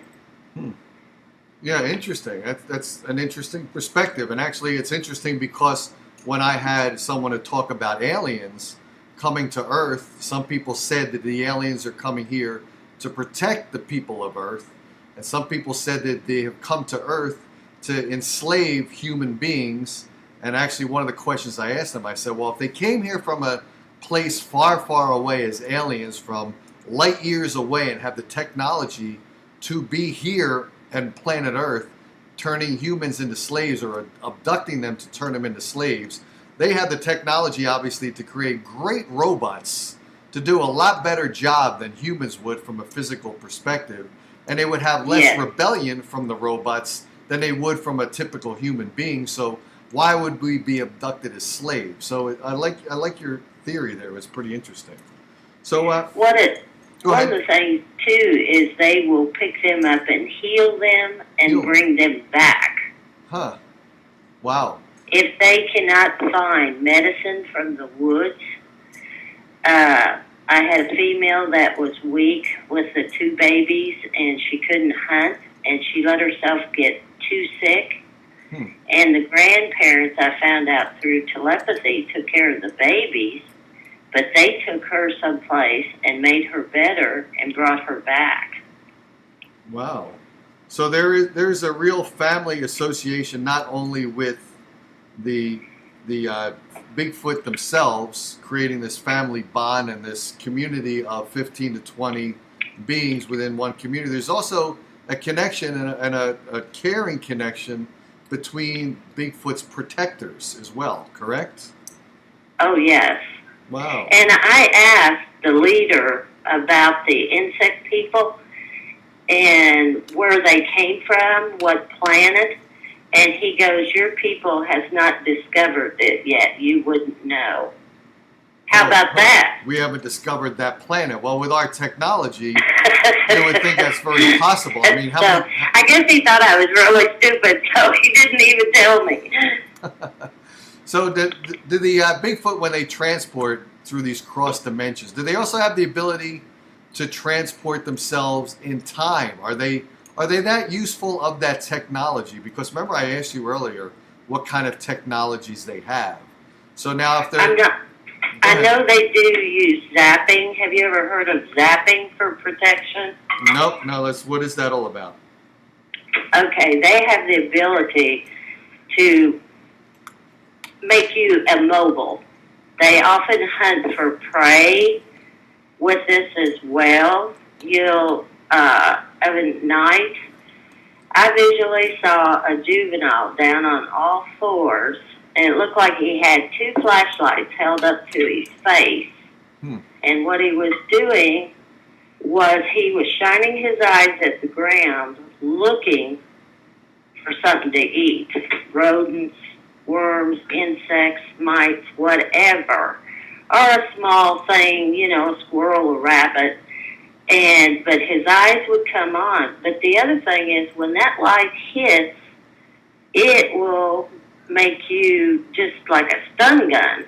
Yeah, interesting. That's an interesting perspective. And actually, it's interesting because when I had someone to talk about aliens coming to Earth, some people said that the aliens are coming here to protect the people of Earth. And some people said that they have come to Earth to enslave human beings. And actually, one of the questions I asked them, I said, well, if they came here from a place far, far away as aliens from light years away and have the technology to be here and planet Earth, turning humans into slaves or abducting them to turn them into slaves, they had the technology, obviously, to create great robots to do a lot better job than humans would from a physical perspective. And they would have less rebellion from the robots than they would from a typical human being. So why would we be abducted as slaves? So I like your theory there. It was pretty interesting. So one of the things, too, is they will pick them up and heal them and bring them back. Huh. Wow. If they cannot find medicine from the woods, I had a female that was weak with the 2 babies, and she couldn't hunt, and she let herself get too sick. And the grandparents, I found out through telepathy, took care of the babies, but they took her someplace and made her better and brought her back. Wow. So there's a real family association, not only with the Bigfoot themselves, creating this family bond and this community of 15 to 20 beings within one community. There's also a connection and a caring connection between Bigfoot's protectors as well, correct? Oh, yes. Wow. And I asked the leader about the insect people, and where they came from, what planet. And he goes, your people has not discovered it yet. You wouldn't know. How about that? We haven't discovered that planet. Well, with our technology, you would think that's very possible. I mean, I guess he thought I was really stupid, so he didn't even tell me. So do the Bigfoot, when they transport through these cross dimensions, do they also have the ability to transport themselves in time? Are they that useful of that technology? Because remember I asked you earlier what kind of technologies they have. So now if they're... I know they do use zapping. Have you ever heard of zapping for protection? Nope. No, what is that all about? Okay, they have the ability to make you immobile. They often hunt for prey with this as well. At night, I visually saw a juvenile down on all fours, and it looked like he had 2 flashlights held up to his face. And what he was doing was he was shining his eyes at the ground, looking for something to eat. Rodents, worms, insects, mites, whatever. Or a small thing, a squirrel or rabbit. But his eyes would come on. But the other thing is, when that light hits, it will make you just like a stun gun.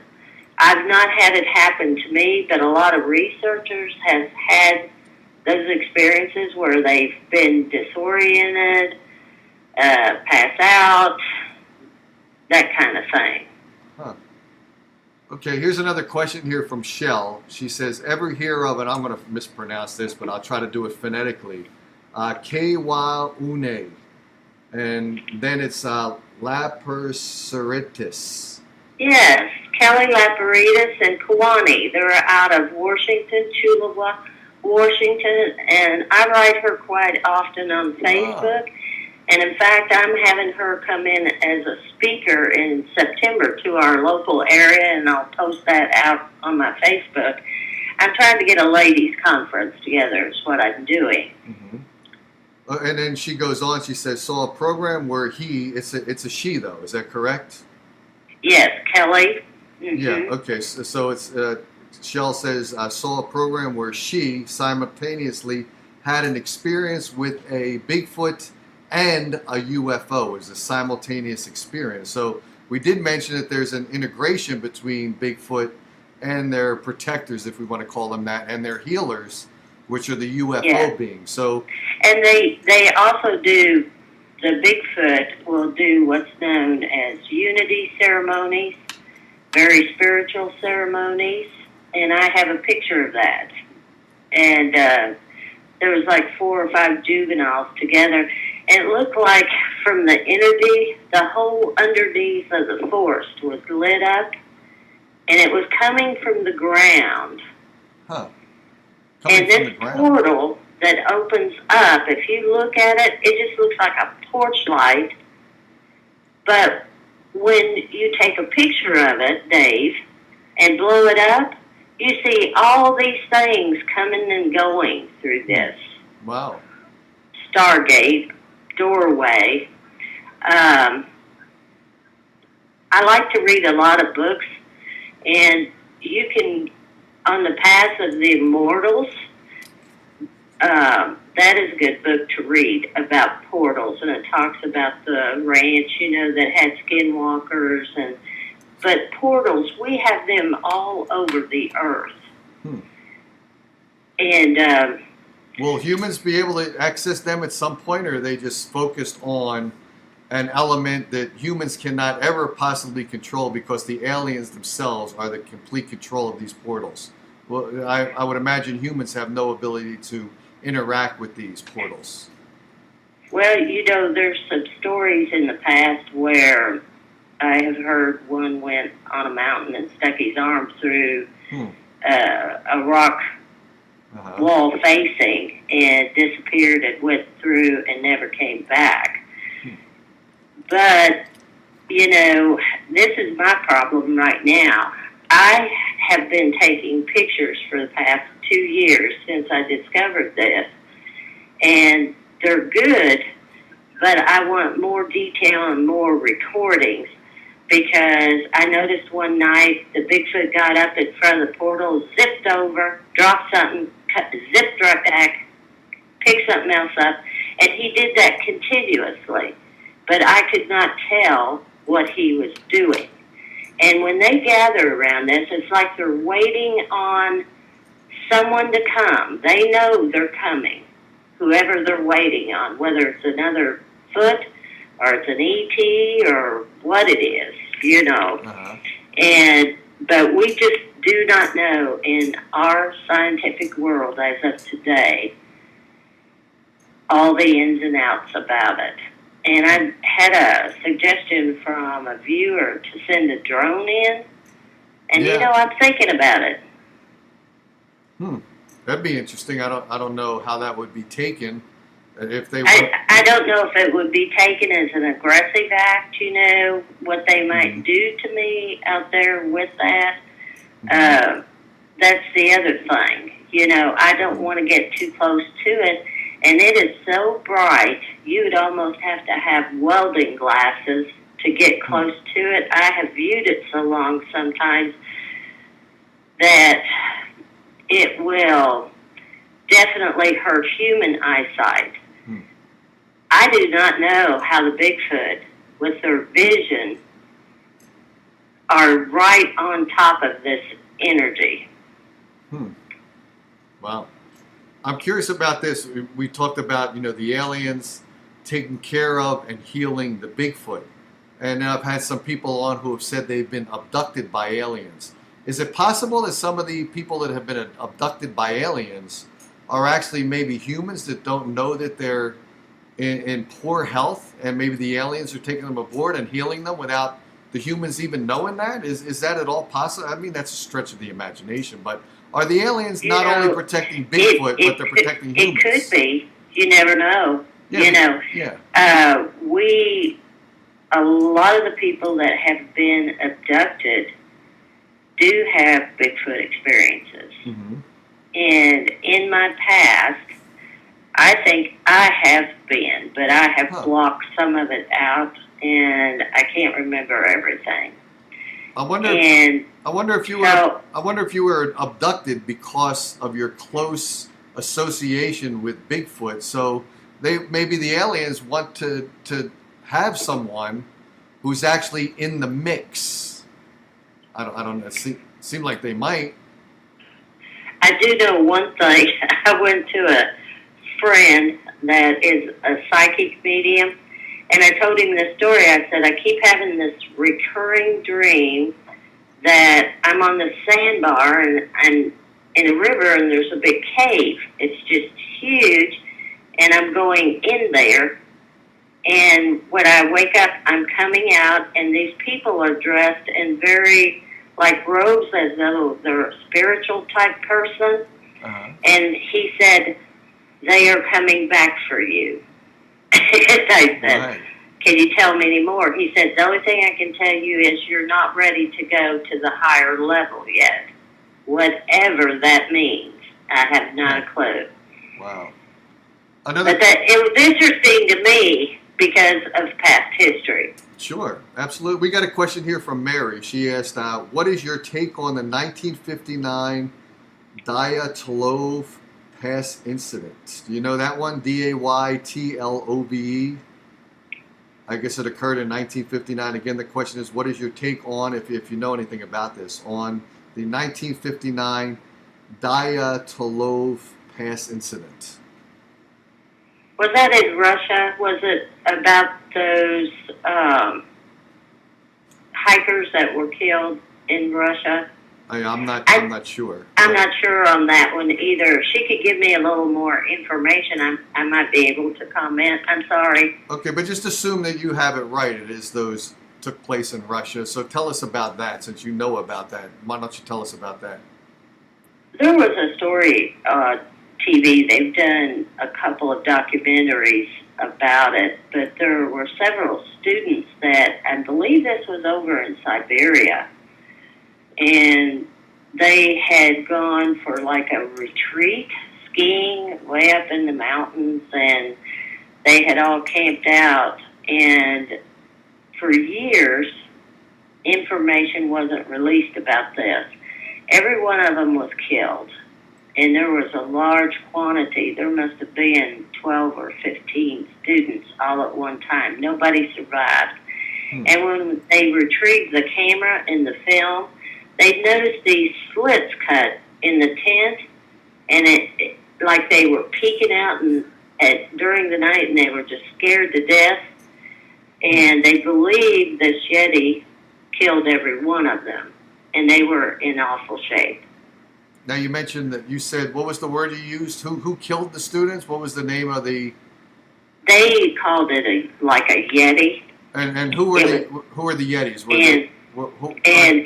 I've not had it happen to me, but a lot of researchers have had those experiences where they've been disoriented, pass out, that kind of thing. Huh. Okay, here's another question here from Shell. She says, ever hear of, and I'm going to mispronounce this, but I'll try to do it phonetically, Kewaune, and then it's Laperseritis. Yes, Kelly Laparitas and Kewaunee. They're out of Washington, Chula, Washington, and I write her quite often on Facebook. And in fact, I'm having her come in as a speaker in September to our local area, and I'll post that out on my Facebook. I'm trying to get a ladies' conference together is what I'm doing. Mm-hmm. And then she goes on, she says, saw a program where it's a she, though. Is that correct? Yes, Kelly. Mm-hmm. Yeah, okay. So it's Shell says, saw a program where she simultaneously had an experience with a Bigfoot and a UFO. It was a simultaneous experience. So we did mention that there's an integration between Bigfoot and their protectors, if we want to call them that, and their healers, which are the UFO beings. So, and they also do, the Bigfoot will do what's known as unity ceremonies, very spiritual ceremonies, and I have a picture of that. And there was like 4 or 5 juveniles together. And it looked like from the the whole underneath of the forest was lit up, and it was coming from the ground. Huh. And this portal that opens up, if you look at it, it just looks like a porch light. But when you take a picture of it, Dave, and blow it up, you see all these things coming and going through this. Wow. Stargate, doorway. I like to read a lot of books, and you can, on the Path of the Immortals, that is a good book to read about portals, and it talks about the ranch, that had skinwalkers, but portals, we have them all over the earth. And will humans be able to access them at some point, or are they just focused on an element that humans cannot ever possibly control because the aliens themselves are the complete control of these portals? Well, I would imagine humans have no ability to interact with these portals. Well, there's some stories in the past where I have heard one went on a mountain and stuck his arm through a rock wall facing and disappeared and went through and never came back. But, this is my problem right now. I have been taking pictures for the past 2 years since I discovered this. and they're good, but I want more detail and more recordings, because I noticed one night the Bigfoot got up in front of the portal, zipped over, dropped something, zipped right back, picked something else up, and he did that continuously. But I could not tell what he was doing. And when they gather around this, it's like they're waiting on someone to come. They know they're coming, whoever they're waiting on, whether it's another foot or it's an ET or what it is, you know. But we just do not know in our scientific world as of today all the ins and outs about it. And I had a suggestion from a viewer to send a drone in, and you know, I'm thinking about it. That'd be interesting. I don't know how that would be taken. If they I don't know if it would be taken as an aggressive act, you know, what they might do to me out there with that. That's the other thing. You know, I don't want to get too close to it. And it is so bright, you would almost have to have welding glasses to get close to it. I have viewed it so long sometimes that it will definitely hurt human eyesight. I do not know how the Bigfoot, with their vision, are right on top of this energy. Wow. I'm curious about this. We talked about, you know, the aliens taking care of and healing the Bigfoot. And I've had some people on who have said they've been abducted by aliens. Is it possible that some of the people that have been abducted by aliens are actually maybe humans that don't know that they're in poor health, and maybe the aliens are taking them aboard and healing them without the humans even knowing that? Is that at all possible? I mean, that's a stretch of the imagination, but are the aliens not only protecting Bigfoot, but they're protecting humans? It could be. You never know. Yeah, you know, a lot of the people that have been abducted do have Bigfoot experiences. And in my past, I think I have been, but I have blocked some of it out, and I can't remember everything. I wonder if you were abducted because of your close association with Bigfoot. So maybe the aliens want to have someone who's actually in the mix. I don't know. Seem like they might. I do know one thing. I went to a friend that is a psychic medium, and I told him this story. I said, I keep having this recurring dream that I'm on the sandbar and I'm in a river, and there's a big cave. It's just huge, and I'm going in there. And when I wake up, I'm coming out, and these people are dressed in very, like, robes as though they're a spiritual type person. And he said, they are coming back for you. And I said, can you tell me any more? He said, the only thing I can tell you is you're not ready to go to the higher level yet. Whatever that means. I have not a clue. Wow. But it was interesting to me because of past history. Sure, absolutely. We got a question here from Mary. She asked, what is your take on the 1959 Dyatlov Pass incident? Do you know that one? Daytlove. I guess it occurred in 1959. Again, the question is, what is your take on, if you know anything about this, on the 1959 Dyatlov Pass incident? Was that in Russia? Was it about those hikers that were killed in Russia? I'm not sure. I'm not sure on that one either. If she could give me a little more information, I might be able to comment. I'm sorry. Okay, but just assume that you have it right. It is those took place in Russia. So tell us about that, since you know about that. Why don't you tell us about that? There was a story TV. They've done a couple of documentaries about it, but there were several students that, I believe this was over in Siberia, and they had gone for like a retreat, skiing way up in the mountains, and they had all camped out. And for years, information wasn't released about this. Every one of them was killed, and there was a large quantity. There must have been 12 or 15 students all at one time. Nobody survived. And when they retrieved the camera and the film, they noticed these slits cut in the tent, and it like they were peeking out during the night, and they were just scared to death. And they believed this Yeti killed every one of them, and they were in awful shape. Now you mentioned that you said, what was the word you used? Who killed the students? What was the name of the? They called it like a Yeti. And who were the Yetis? And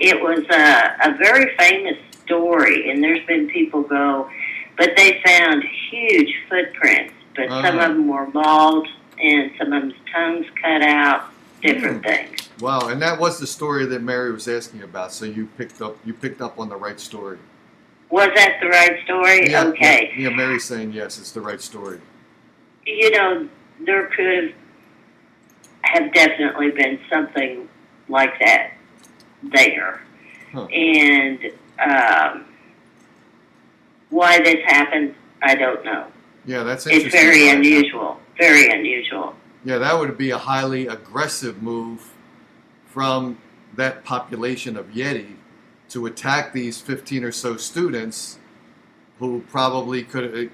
it was a very famous story, and there's been people go, but they found huge footprints, but some of them were mauled, and some of them's tongues cut out, different things. Wow, and that was the story that Mary was asking about. So you picked up on the right story. Was that the right story? Yeah, okay. Yeah, Mary's saying yes, it's the right story. You know, there could have definitely been something like that there. And why this happened, I don't know. Yeah, that's interesting. It's very unusual. Very unusual. Yeah, that would be a highly aggressive move from that population of Yeti to attack these 15 or so students who probably could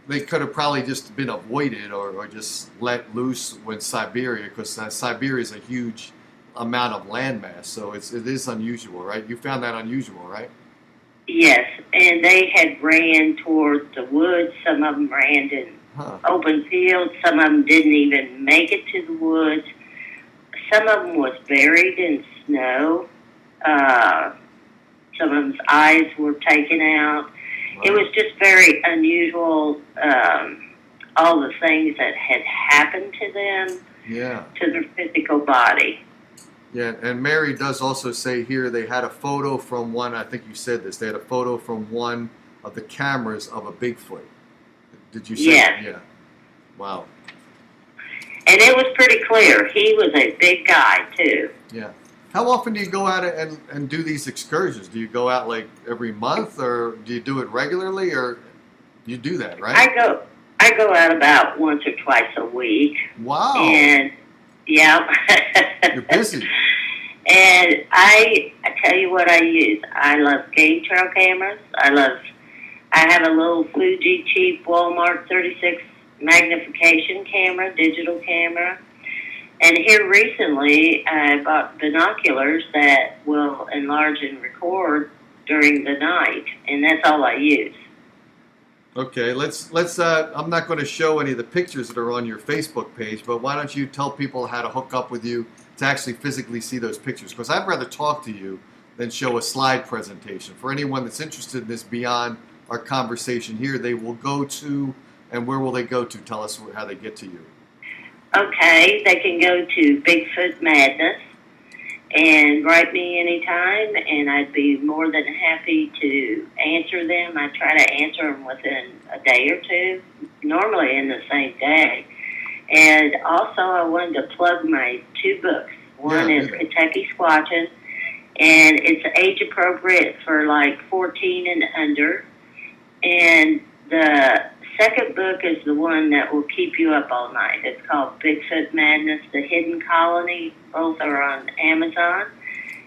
have probably just been avoided or just let loose when Siberia, because Siberia is a huge amount of landmass, so it is unusual, right? You found that unusual, right? Yes, and they had ran towards the woods. Some of them ran in open fields. Some of them didn't even make it to the woods. Some of them was buried in snow. Some of them's eyes were taken out. Wow. It was just very unusual, all the things that had happened to them, to their physical body. Yeah, and Mary does also say here they had a photo from one, I think you said this, they had a photo from one of the cameras of a Bigfoot. Did you say that? Yeah. Wow. And it was pretty clear. He was a big guy, too. Yeah. How often do you go out and do these excursions? Do you go out like every month, or do you do it regularly, or you do that, right? I go out about once or twice a week. Wow. And yeah. You're busy. And I tell you what I use. I love game trail cameras. I have a little Fuji cheap Walmart 36 magnification camera, digital camera. And here recently, I bought binoculars that will enlarge and record during the night, and that's all I use. Okay, let's. I'm not going to show any of the pictures that are on your Facebook page, but why don't you tell people how to hook up with you to actually physically see those pictures? Because I'd rather talk to you than show a slide presentation. For anyone that's interested in this beyond our conversation here, they will go to, and where will they go to? Tell us how they get to you. Okay, they can go to Bigfoot Madness and write me anytime, and I'd be more than happy to answer them. I try to answer them within a day or two, normally in the same day. And also, I wanted to plug my 2 books. One is Kentucky Squatching, and it's age appropriate for like 14 and under. And the second book is the one that will keep you up all night. It's called Bigfoot Madness, The Hidden Colony. Both are on Amazon.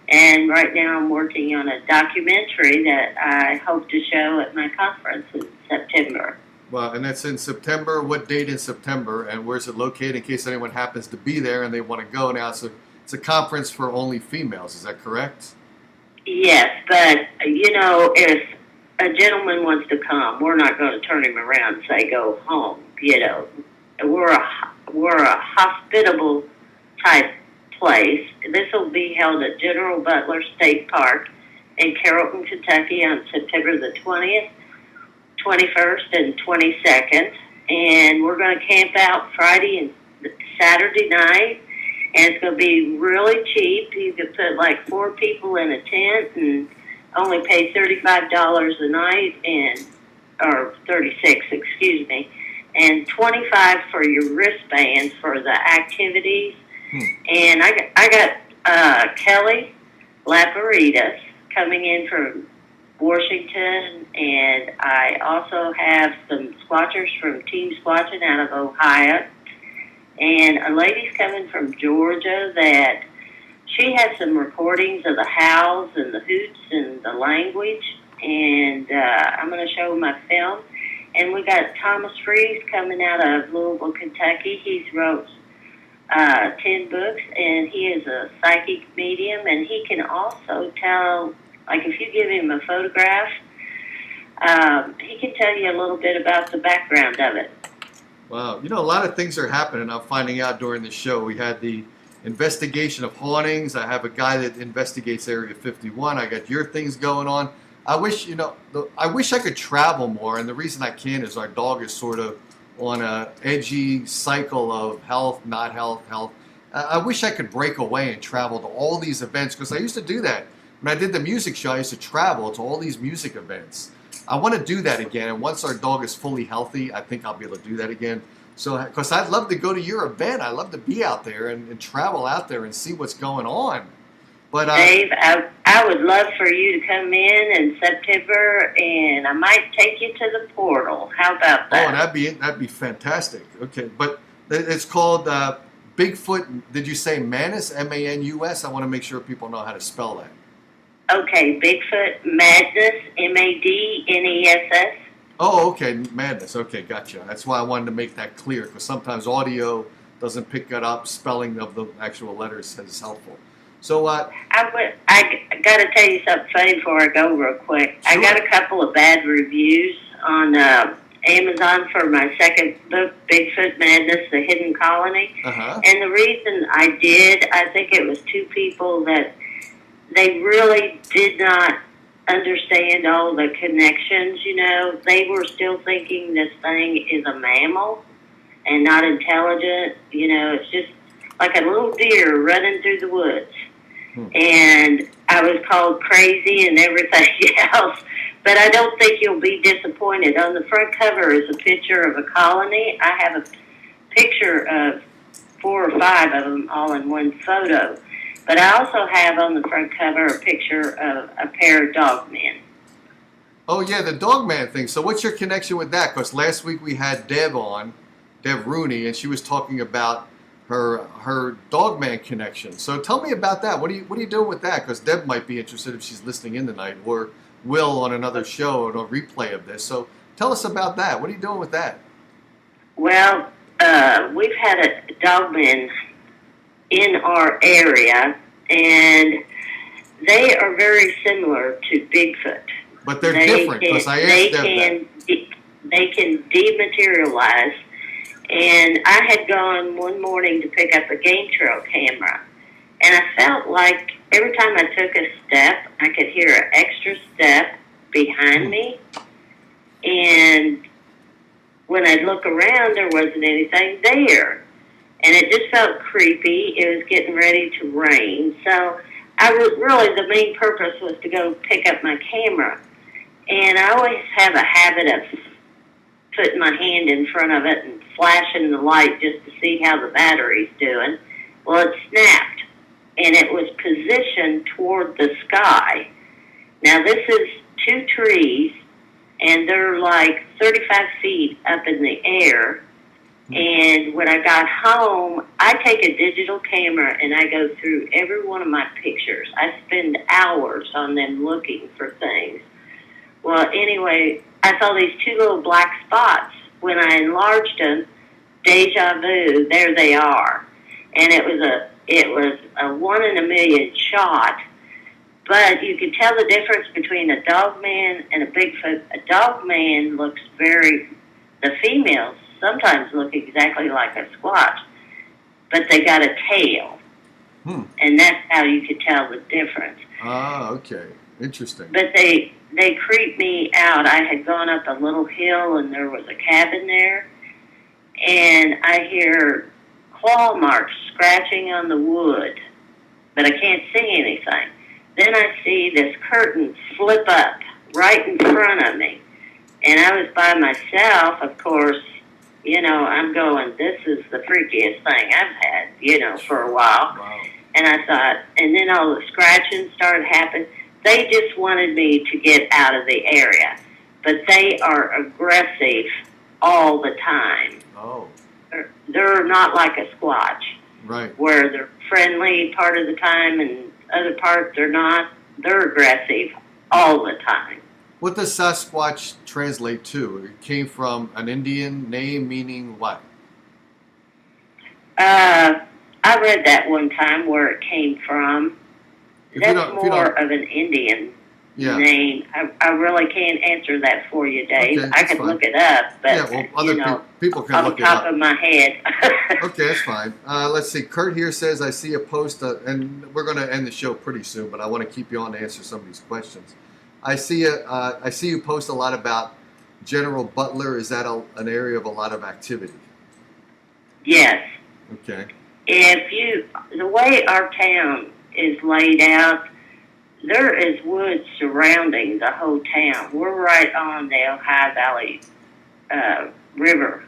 And right now I'm working on a documentary that I hope to show at my conference in September. Well, and that's in September. What date in September, and where's it located, in case anyone happens to be there and they want to go? Now, it's a conference for only females. Is that correct? Yes, but, if a gentleman wants to come, we're not going to turn him around and say, go home. We're a hospitable type place. This will be held at General Butler State Park in Carrollton, Kentucky on September the 20th, 21st, and 22nd. And we're going to camp out Friday and Saturday night. And it's going to be really cheap. You could put like 4 people in a tent and only pay $35 a night, and or 36, excuse me, and 25 for your wristbands for the activities. And I got Kelly Laparitas coming in from Washington, and I also have some squatchers from Team Squatching out of Ohio, and a lady's coming from Georgia that she has some recordings of the howls and the hoots and the language, and I'm going to show my film. And we got Thomas Freeze coming out of Louisville, Kentucky. He's wrote 10 books, and he is a psychic medium, and he can also tell, like if you give him a photograph, he can tell you a little bit about the background of it. Wow. You know, a lot of things are happening. I'm finding out during the show. We had the investigation of hauntings. I have a guy that investigates Area 51. I got your things going on. I wish, I wish I could travel more, and the reason I can't is our dog is sort of on a edgy cycle of health, not health, health. I wish I could break away and travel to all these events, because I used to do that. When I did the music show, I used to travel to all these music events. I want to do that again, and once our dog is fully healthy, I think I'll be able to do that again. So, because I'd love to go to your event. I'd love to be out there and travel out there and see what's going on. But Dave, I would love for you to come in September, and I might take you to the portal. How about that? Oh, that'd be fantastic. Okay, but it's called Bigfoot. Did you say Manus? M-A-N-U-S? I want to make sure people know how to spell that. Okay, Bigfoot Madness, M-A-D-N-E-S-S. Oh, okay, Madness. Okay, gotcha. That's why I wanted to make that clear, because sometimes audio doesn't pick it up. Spelling of the actual letters is helpful. So I got to tell you something funny before I go real quick. Sure. I got a couple of bad reviews on Amazon for my second book, Bigfoot Madness, The Hidden Colony. Uh-huh. And the reason I did, I think it was two people that they really did not understand all the connections, They were still thinking this thing is a mammal and not intelligent. It's just like a little deer running through the woods. And I was called crazy and everything else. But I don't think you'll be disappointed. On the front cover is a picture of a colony. I have a picture of 4 or 5 of them all in one photo. But I also have on the front cover a picture of a pair of dogmen. Oh, yeah, the dogman thing. So what's your connection with that? Because last week we had Deb on, Deb Rooney, and she was talking about her dogman connection. So tell me about that. What are you doing with that? Because Deb might be interested if she's listening in tonight, or will on another show or a replay of this. So tell us about that. What are you doing with that? Well, we've had a dogman in our area, and they are very similar to Bigfoot. But they're different, because I asked them that. They can dematerialize. And I had gone one morning to pick up a game trail camera, and I felt like every time I took a step, I could hear an extra step behind me. And when I'd look around, there wasn't anything there. And it just felt creepy. It was getting ready to rain. So the main purpose was to go pick up my camera. And I always have a habit of putting my hand in front of it and flashing the light just to see how the battery's doing. Well, it snapped, and it was positioned toward the sky. Now, this is 2 trees, and they're like 35 feet up in the air. And when I got home, I take a digital camera, and I go through every one of my pictures. I spend hours on them looking for things. Well, anyway, I saw these 2 little black spots. When I enlarged them, deja vu, there they are. And it was a 1 in a million shot. But you could tell the difference between a dogman and a Bigfoot. A dogman looks the females sometimes look exactly like a squatch, but they got a tail. And that's how you could tell the difference. Ah, okay. Interesting. But they creeped me out. I had gone up a little hill, and there was a cabin there, and I hear claw marks scratching on the wood, but I can't see anything. Then I see this curtain flip up right in front of me, And I was by myself, of course. I'm going, this is the freakiest thing I've had, for a while. Wow. And I thought, and then all the scratching started happening. They just wanted me to get out of the area. But they are aggressive all the time. Oh. They're not like a squatch. Right. Where they're friendly part of the time and other parts they're not. They're aggressive all the time. What does Sasquatch translate to? It came from an Indian name meaning what? I read that one time where it came from. That's more of an Indian name. I really can't answer that for you, Dave. Okay, I could look it up, but other people can look it off up. the top of my head. Okay, that's fine. Let's see. Kurt here says, I see a post, and we're going to end the show pretty soon, but I want to keep you on to answer some of these questions. I see you post a lot about General Butler. Is that an area of a lot of activity? Yes. Okay. The way our town is laid out, there is woods surrounding the whole town. We're right on the Ohio Valley River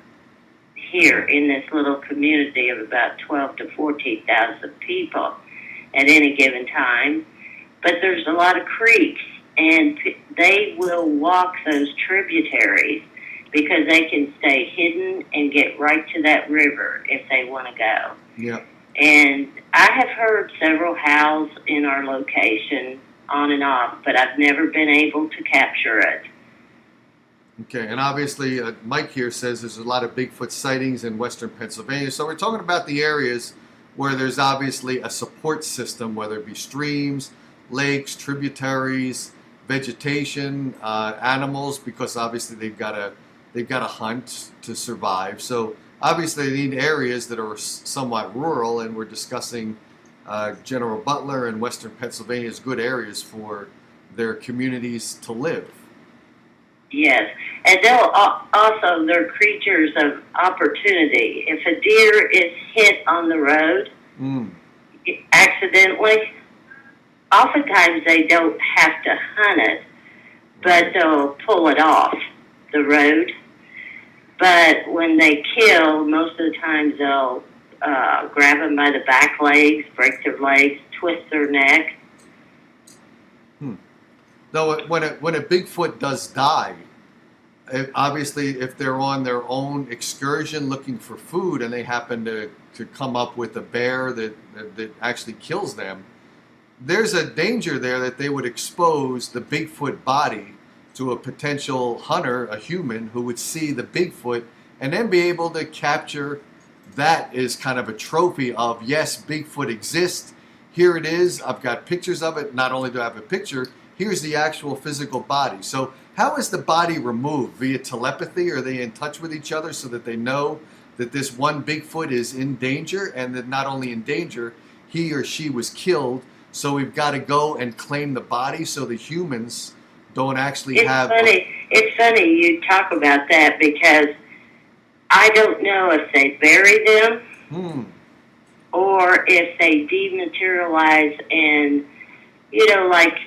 here in this little community of about 12 to 14,000 people at any given time. But there's a lot of creeks, and they will walk those tributaries because they can stay hidden and get right to that river if they want to go. Yeah. And I have heard several howls in our location on and off, but I've never been able to capture it. Okay, and obviously Mike here says there's a lot of Bigfoot sightings in western Pennsylvania. So we're talking about the areas where there's obviously a support system, whether it be streams, lakes, tributaries, vegetation, animals, because obviously they've got to hunt to survive. So obviously they need areas that are somewhat rural, and we're discussing General Butler and western Pennsylvania as good areas for their communities to live. Yes, and they're creatures of opportunity. If a deer is hit on the road accidentally, oftentimes they don't have to hunt it, but they'll pull it off the road. But when they kill, most of the times they'll grab them by the back legs, break their legs, twist their neck. Though when a Bigfoot does die, obviously if they're on their own excursion looking for food and they happen to come up with a bear that actually kills them, there's a danger there that they would expose the Bigfoot body to a potential hunter, a human, who would see the Bigfoot and then be able to capture that as kind of a trophy of, yes, Bigfoot exists. Here it is. I've got pictures of it. Not only do I have a picture, here's the actual physical body. So how is the body removed? Via telepathy? Are they in touch with each other so that they know that this one Bigfoot is in danger, and that not only in danger, he or she was killed, so we've got to go and claim the body so the humans don't actually have... It's funny you talk about that, because I don't know if they bury them or if they dematerialize and, like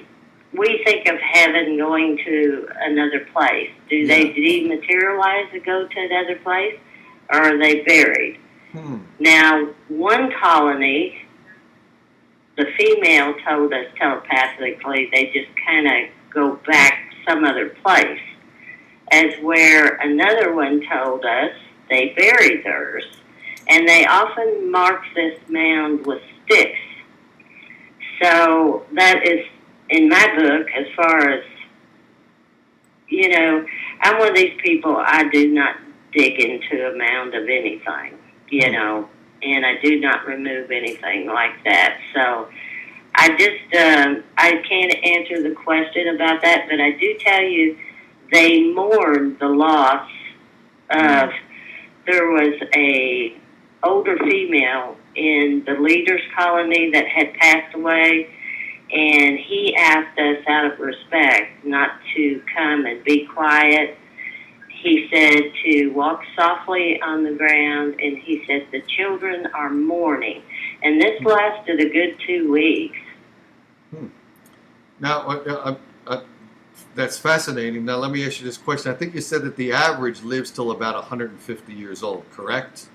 we think of heaven going to another place. Do they dematerialize and go to another place, or are they buried? Now, one colony, the female told us telepathically they just kind of go back some other place, as where another one told us they buried theirs, and they often mark this mound with sticks. So that is, in my book, as far as, I'm one of these people, I do not dig into a mound of anything, and I do not remove anything like that. So I just, I can't answer the question about that, but I do tell you they mourn the loss of, there was a older female in the leader's colony that had passed away, and he asked us out of respect not to come and be quiet. He said to walk softly on the ground, and he said the children are mourning. And this lasted a good 2 weeks. Now, That's fascinating. Now, let me ask you this question. I think you said that the average lives till about 150 years old, correct?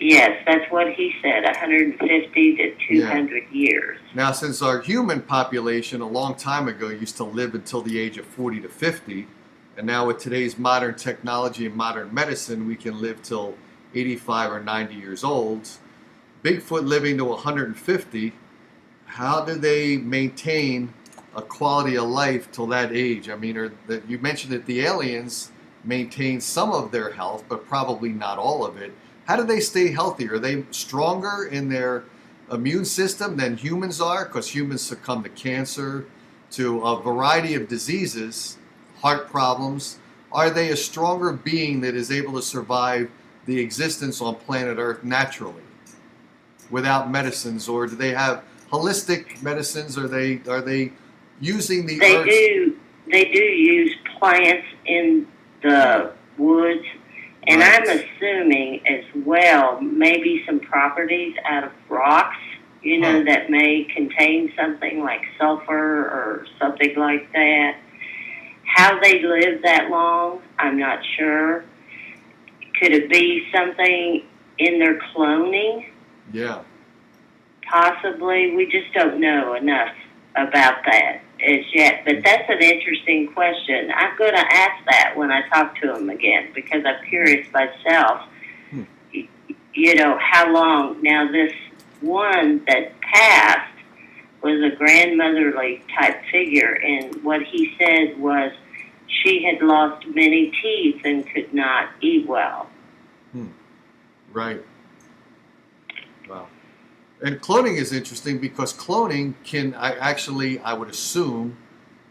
Yes, that's what he said, 150 to 200 years. Now, since our human population a long time ago used to live until the age of 40 to 50, and now with today's modern technology and modern medicine, we can live till 85 or 90 years old. Bigfoot living to 150, how do they maintain a quality of life till that age? I mean, you mentioned that the aliens maintain some of their health, but probably not all of it. How do they stay healthy? Are they stronger in their immune system than humans are? Because humans succumb to cancer, to a variety of diseases, heart problems. Are they a stronger being that is able to survive the existence on planet Earth naturally without medicines? Or do they have holistic medicines? Are they using the earth? They do use plants in the woods. And right. I'm assuming as well, maybe some properties out of rocks, that may contain something like sulfur or something like that. How they live that long, I'm not sure. Could it be something in their cloning? Yeah. Possibly. We just don't know enough about that as yet. But that's an interesting question. I'm going to ask that when I talk to him again, because I'm curious myself, how long. Now, this one that passed was a grandmotherly type figure, and what he said was she had lost many teeth and could not eat well. Right. Wow. And cloning is interesting because cloning can, I would assume,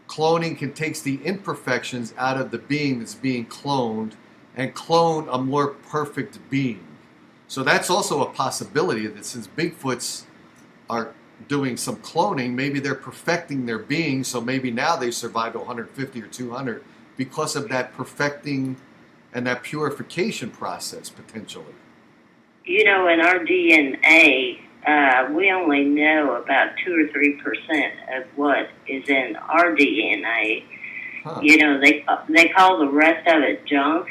cloning can take the imperfections out of the being that's being cloned and clone a more perfect being. So that's also a possibility that since Bigfoots are doing some cloning, maybe they're perfecting their being, so maybe now they survive to 150 or 200 because of that perfecting and that purification process, potentially. In our DNA, we only know about 2 or 3% of what is in our DNA. Huh. They call the rest of it junk,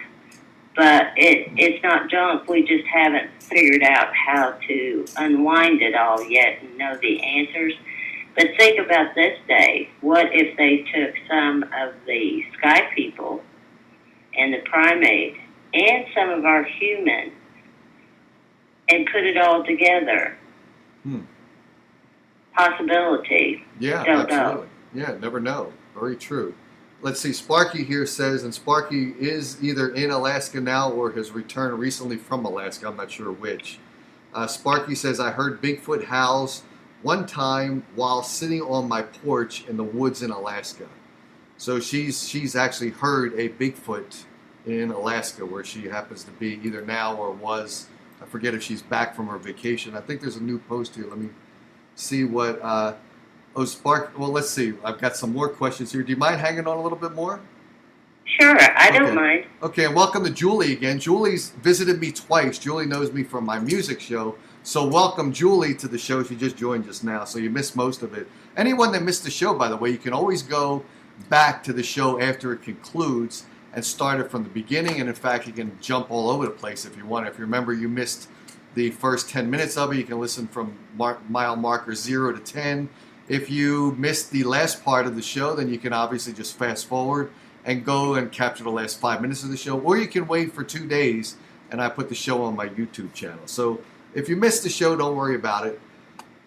but it's not junk. We just haven't figured out how to unwind it all yet and know the answers. But think about this, Dave. What if they took some of the sky people and the primates and some of our humans and put it all together? Possibility. Yeah, Don't absolutely. know. Yeah, never know. Very true. Let's see. Sparky here says, and Sparky is either in Alaska now or has returned recently from Alaska. I'm not sure which. Sparky says, I heard Bigfoot howls one time while sitting on my porch in the woods in Alaska. So she's actually heard a Bigfoot in Alaska where she happens to be either now or was. I forget if she's back from her vacation. I think there's a new post here. Let me see what... Spark. Well, let's see. I've got some more questions here. Do you mind hanging on a little bit more? Sure, I don't mind. Okay, and welcome to Julie again. Julie's visited me twice. Julie knows me from my music show. So welcome, Julie, to the show. She just joined just now, so you missed most of it. Anyone that missed the show, by the way, you can always go back to the show after it concludes and start it from the beginning. And in fact, you can jump all over the place if you want. If you remember you missed the first 10 minutes of it, you can listen from mile marker 0 to 10. If you missed the last part of the show, then you can obviously just fast forward and go and capture the last 5 minutes of the show. Or you can wait for 2 days, and I put the show on my YouTube channel. So if you missed the show, don't worry about it.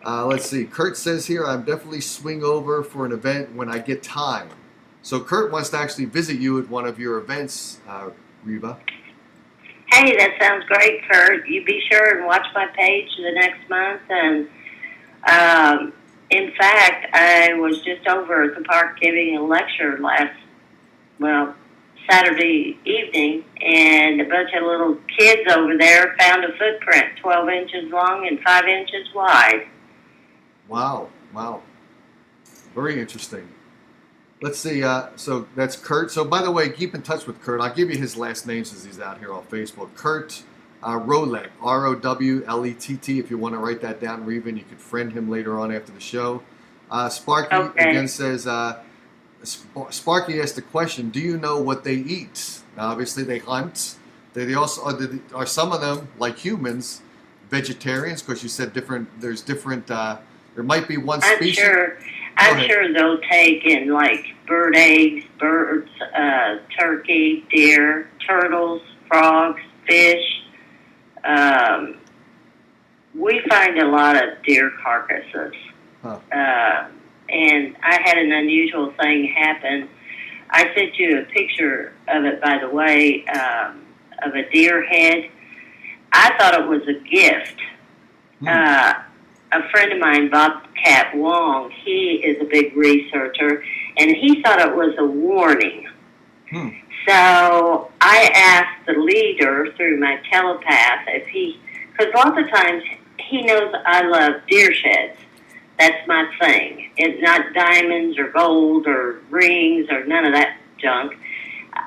Let's see. Kurt says here, I'm definitely swing over for an event when I get time. So Kurt wants to actually visit you at one of your events, Reva. Hey, that sounds great, Kurt. You be sure and watch my page the next month. And in fact, I was just over at the park giving a lecture Saturday evening, and a bunch of little kids over there found a footprint 12 inches long and 5 inches wide. Wow. Very interesting. Let's see. So that's Kurt. So by the way, keep in touch with Kurt. I'll give you his last name since he's out here on Facebook. Kurt Rowlett, Rowlett. If you want to write that down, Reva, and you can friend him later on after the show. Sparky again says, Sparky asked the question, do you know what they eat? Now, obviously, they hunt. They also are some of them, like humans, vegetarians? Because you said different. There's different. There might be one species. I'm sure they'll take in like bird eggs, birds, turkey, deer, turtles, frogs, fish. We find a lot of deer carcasses. Huh. And I had an unusual thing happen. I sent you a picture of it, by the way, of a deer head. I thought it was a gift. A friend of mine, Bobcat Wong, he is a big researcher, and he thought it was a warning. So I asked the leader through my telepath if because lots of times he knows I love deer sheds. That's my thing. It's not diamonds or gold or rings or none of that junk.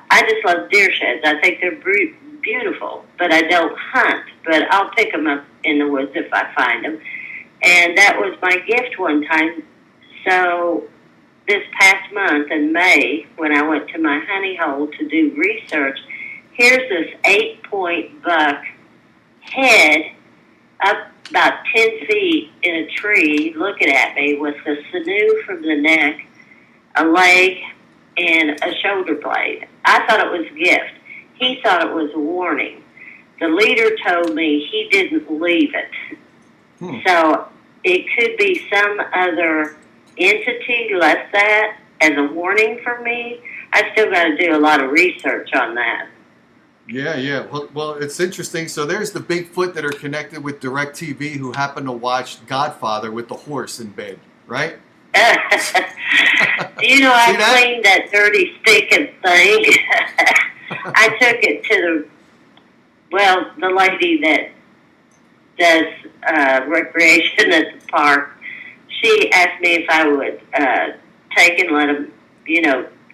I just love deer sheds. I think they're beautiful, but I don't hunt. But I'll pick them up in the woods if I find them. And that was my gift one time. So this past month in May, when I went to my honey hole to do research, here's this 8-point buck head up about 10 feet in a tree looking at me with the sinew from the neck, a leg, and a shoulder blade. I thought it was a gift. He thought it was a warning. The leader told me he didn't believe it. So it could be some other entity left that as a warning for me. I still got to do a lot of research on that. Yeah. Well, it's interesting. So there's the Bigfoot that are connected with DirecTV who happen to watch Godfather with the horse in bed, right? I cleaned that dirty, stinking thing. I took it to the lady that does recreation at the park. She asked me if I would take and let him,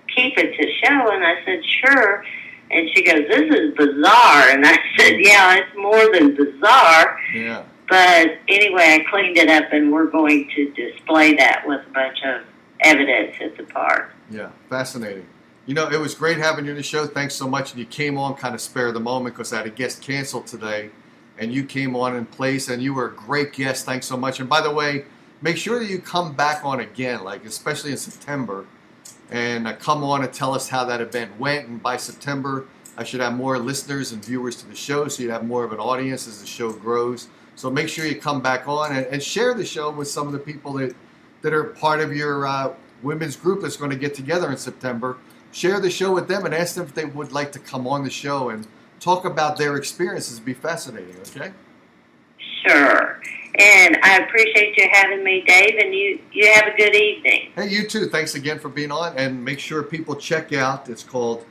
keep it to show, and I said, sure. And she goes, this is bizarre. And I said, yeah, it's more than bizarre. Yeah. But anyway, I cleaned it up, and we're going to display that with a bunch of evidence at the park. Yeah, fascinating. It was great having you on the show. Thanks so much. And you came on kind of spare the moment because I had a guest canceled today. And you came on in place, and you were a great guest. Thanks so much. And by the way, make sure that you come back on again, like especially in September, and come on and tell us how that event went. And by September, I should have more listeners and viewers to the show, so you'd have more of an audience as the show grows. So make sure you come back on and share the show with some of the people that are part of your women's group that's going to get together in September. Share the show with them and ask them if they would like to come on the show and talk about their experiences. It'd be fascinating, okay? Sure. And I appreciate you having me, Dave, and you have a good evening. Hey, you too. Thanks again for being on, and make sure people check out, it's called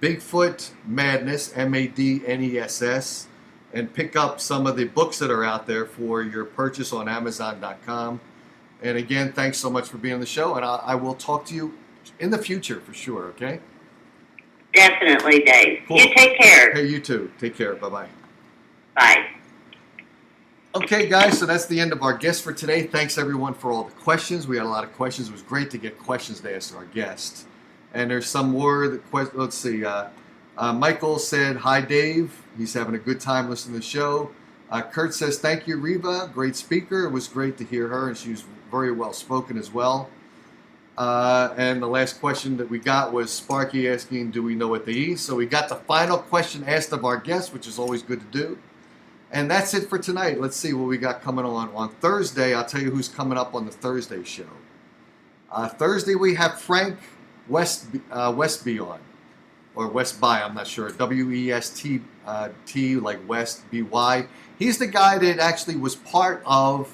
Bigfoot Madness, Madness, and pick up some of the books that are out there for your purchase on Amazon.com. And again, thanks so much for being on the show, and I will talk to you in the future for sure, okay? Definitely, Dave. Cool. You take care. Hey, you too. Take care. Bye-bye. Bye. Okay, guys, so that's the end of our guest for today. Thanks, everyone, for all the questions. We had a lot of questions. It was great to get questions to ask our guests. And there's some more. Let's see. Michael said, hi, Dave. He's having a good time listening to the show. Kurt says, thank you, Reva. Great speaker. It was great to hear her, and she was very well spoken as well. And the last question that we got was Sparky asking, do we know what they eat? So we got the final question asked of our guests, which is always good to do. And that's it for tonight. Let's see what we got coming on. On Thursday, I'll tell you who's coming up on the Thursday show. Thursday, we have Frank Westby on. Or Westby, I'm not sure. W-E-S-T, like West, B-Y. He's the guy that actually was part of,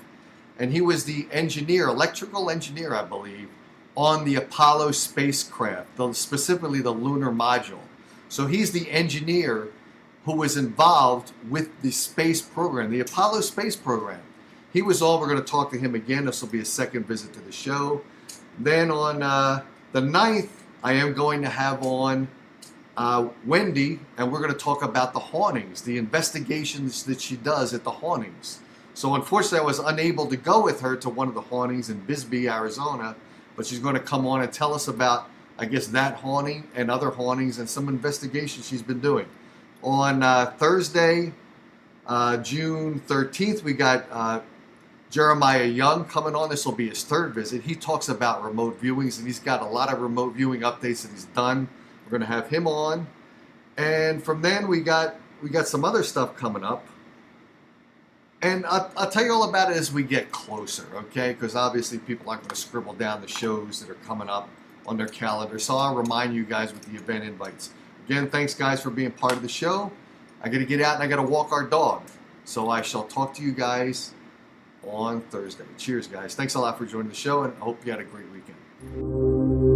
and he was the engineer, electrical engineer, I believe, on the Apollo spacecraft, specifically the lunar module. So he's the engineer who was involved with the space program, the Apollo space program. He was on. We're going to talk to him again. This will be a second visit to the show. Then on the 9th, I am going to have on Wendy, and we're going to talk about the hauntings, the investigations that she does at the hauntings. So unfortunately, I was unable to go with her to one of the hauntings in Bisbee, Arizona, but she's going to come on and tell us about I guess, that haunting and other hauntings and some investigations she's been doing. On Thursday, June 13th, we got Jeremiah Young coming on. This will be his third visit. He talks about remote viewings, and he's got a lot of remote viewing updates that he's done. We're going to have him on. And from then, we got some other stuff coming up. And I'll tell you all about it as we get closer, okay? Because obviously people aren't going to scribble down the shows that are coming up on their calendar. So I'll remind you guys with the event invites. Again, thanks guys for being part of the show. I got to get out and I got to walk our dog. So I shall talk to you guys on Thursday. Cheers, guys. Thanks a lot for joining the show, and I hope you had a great weekend.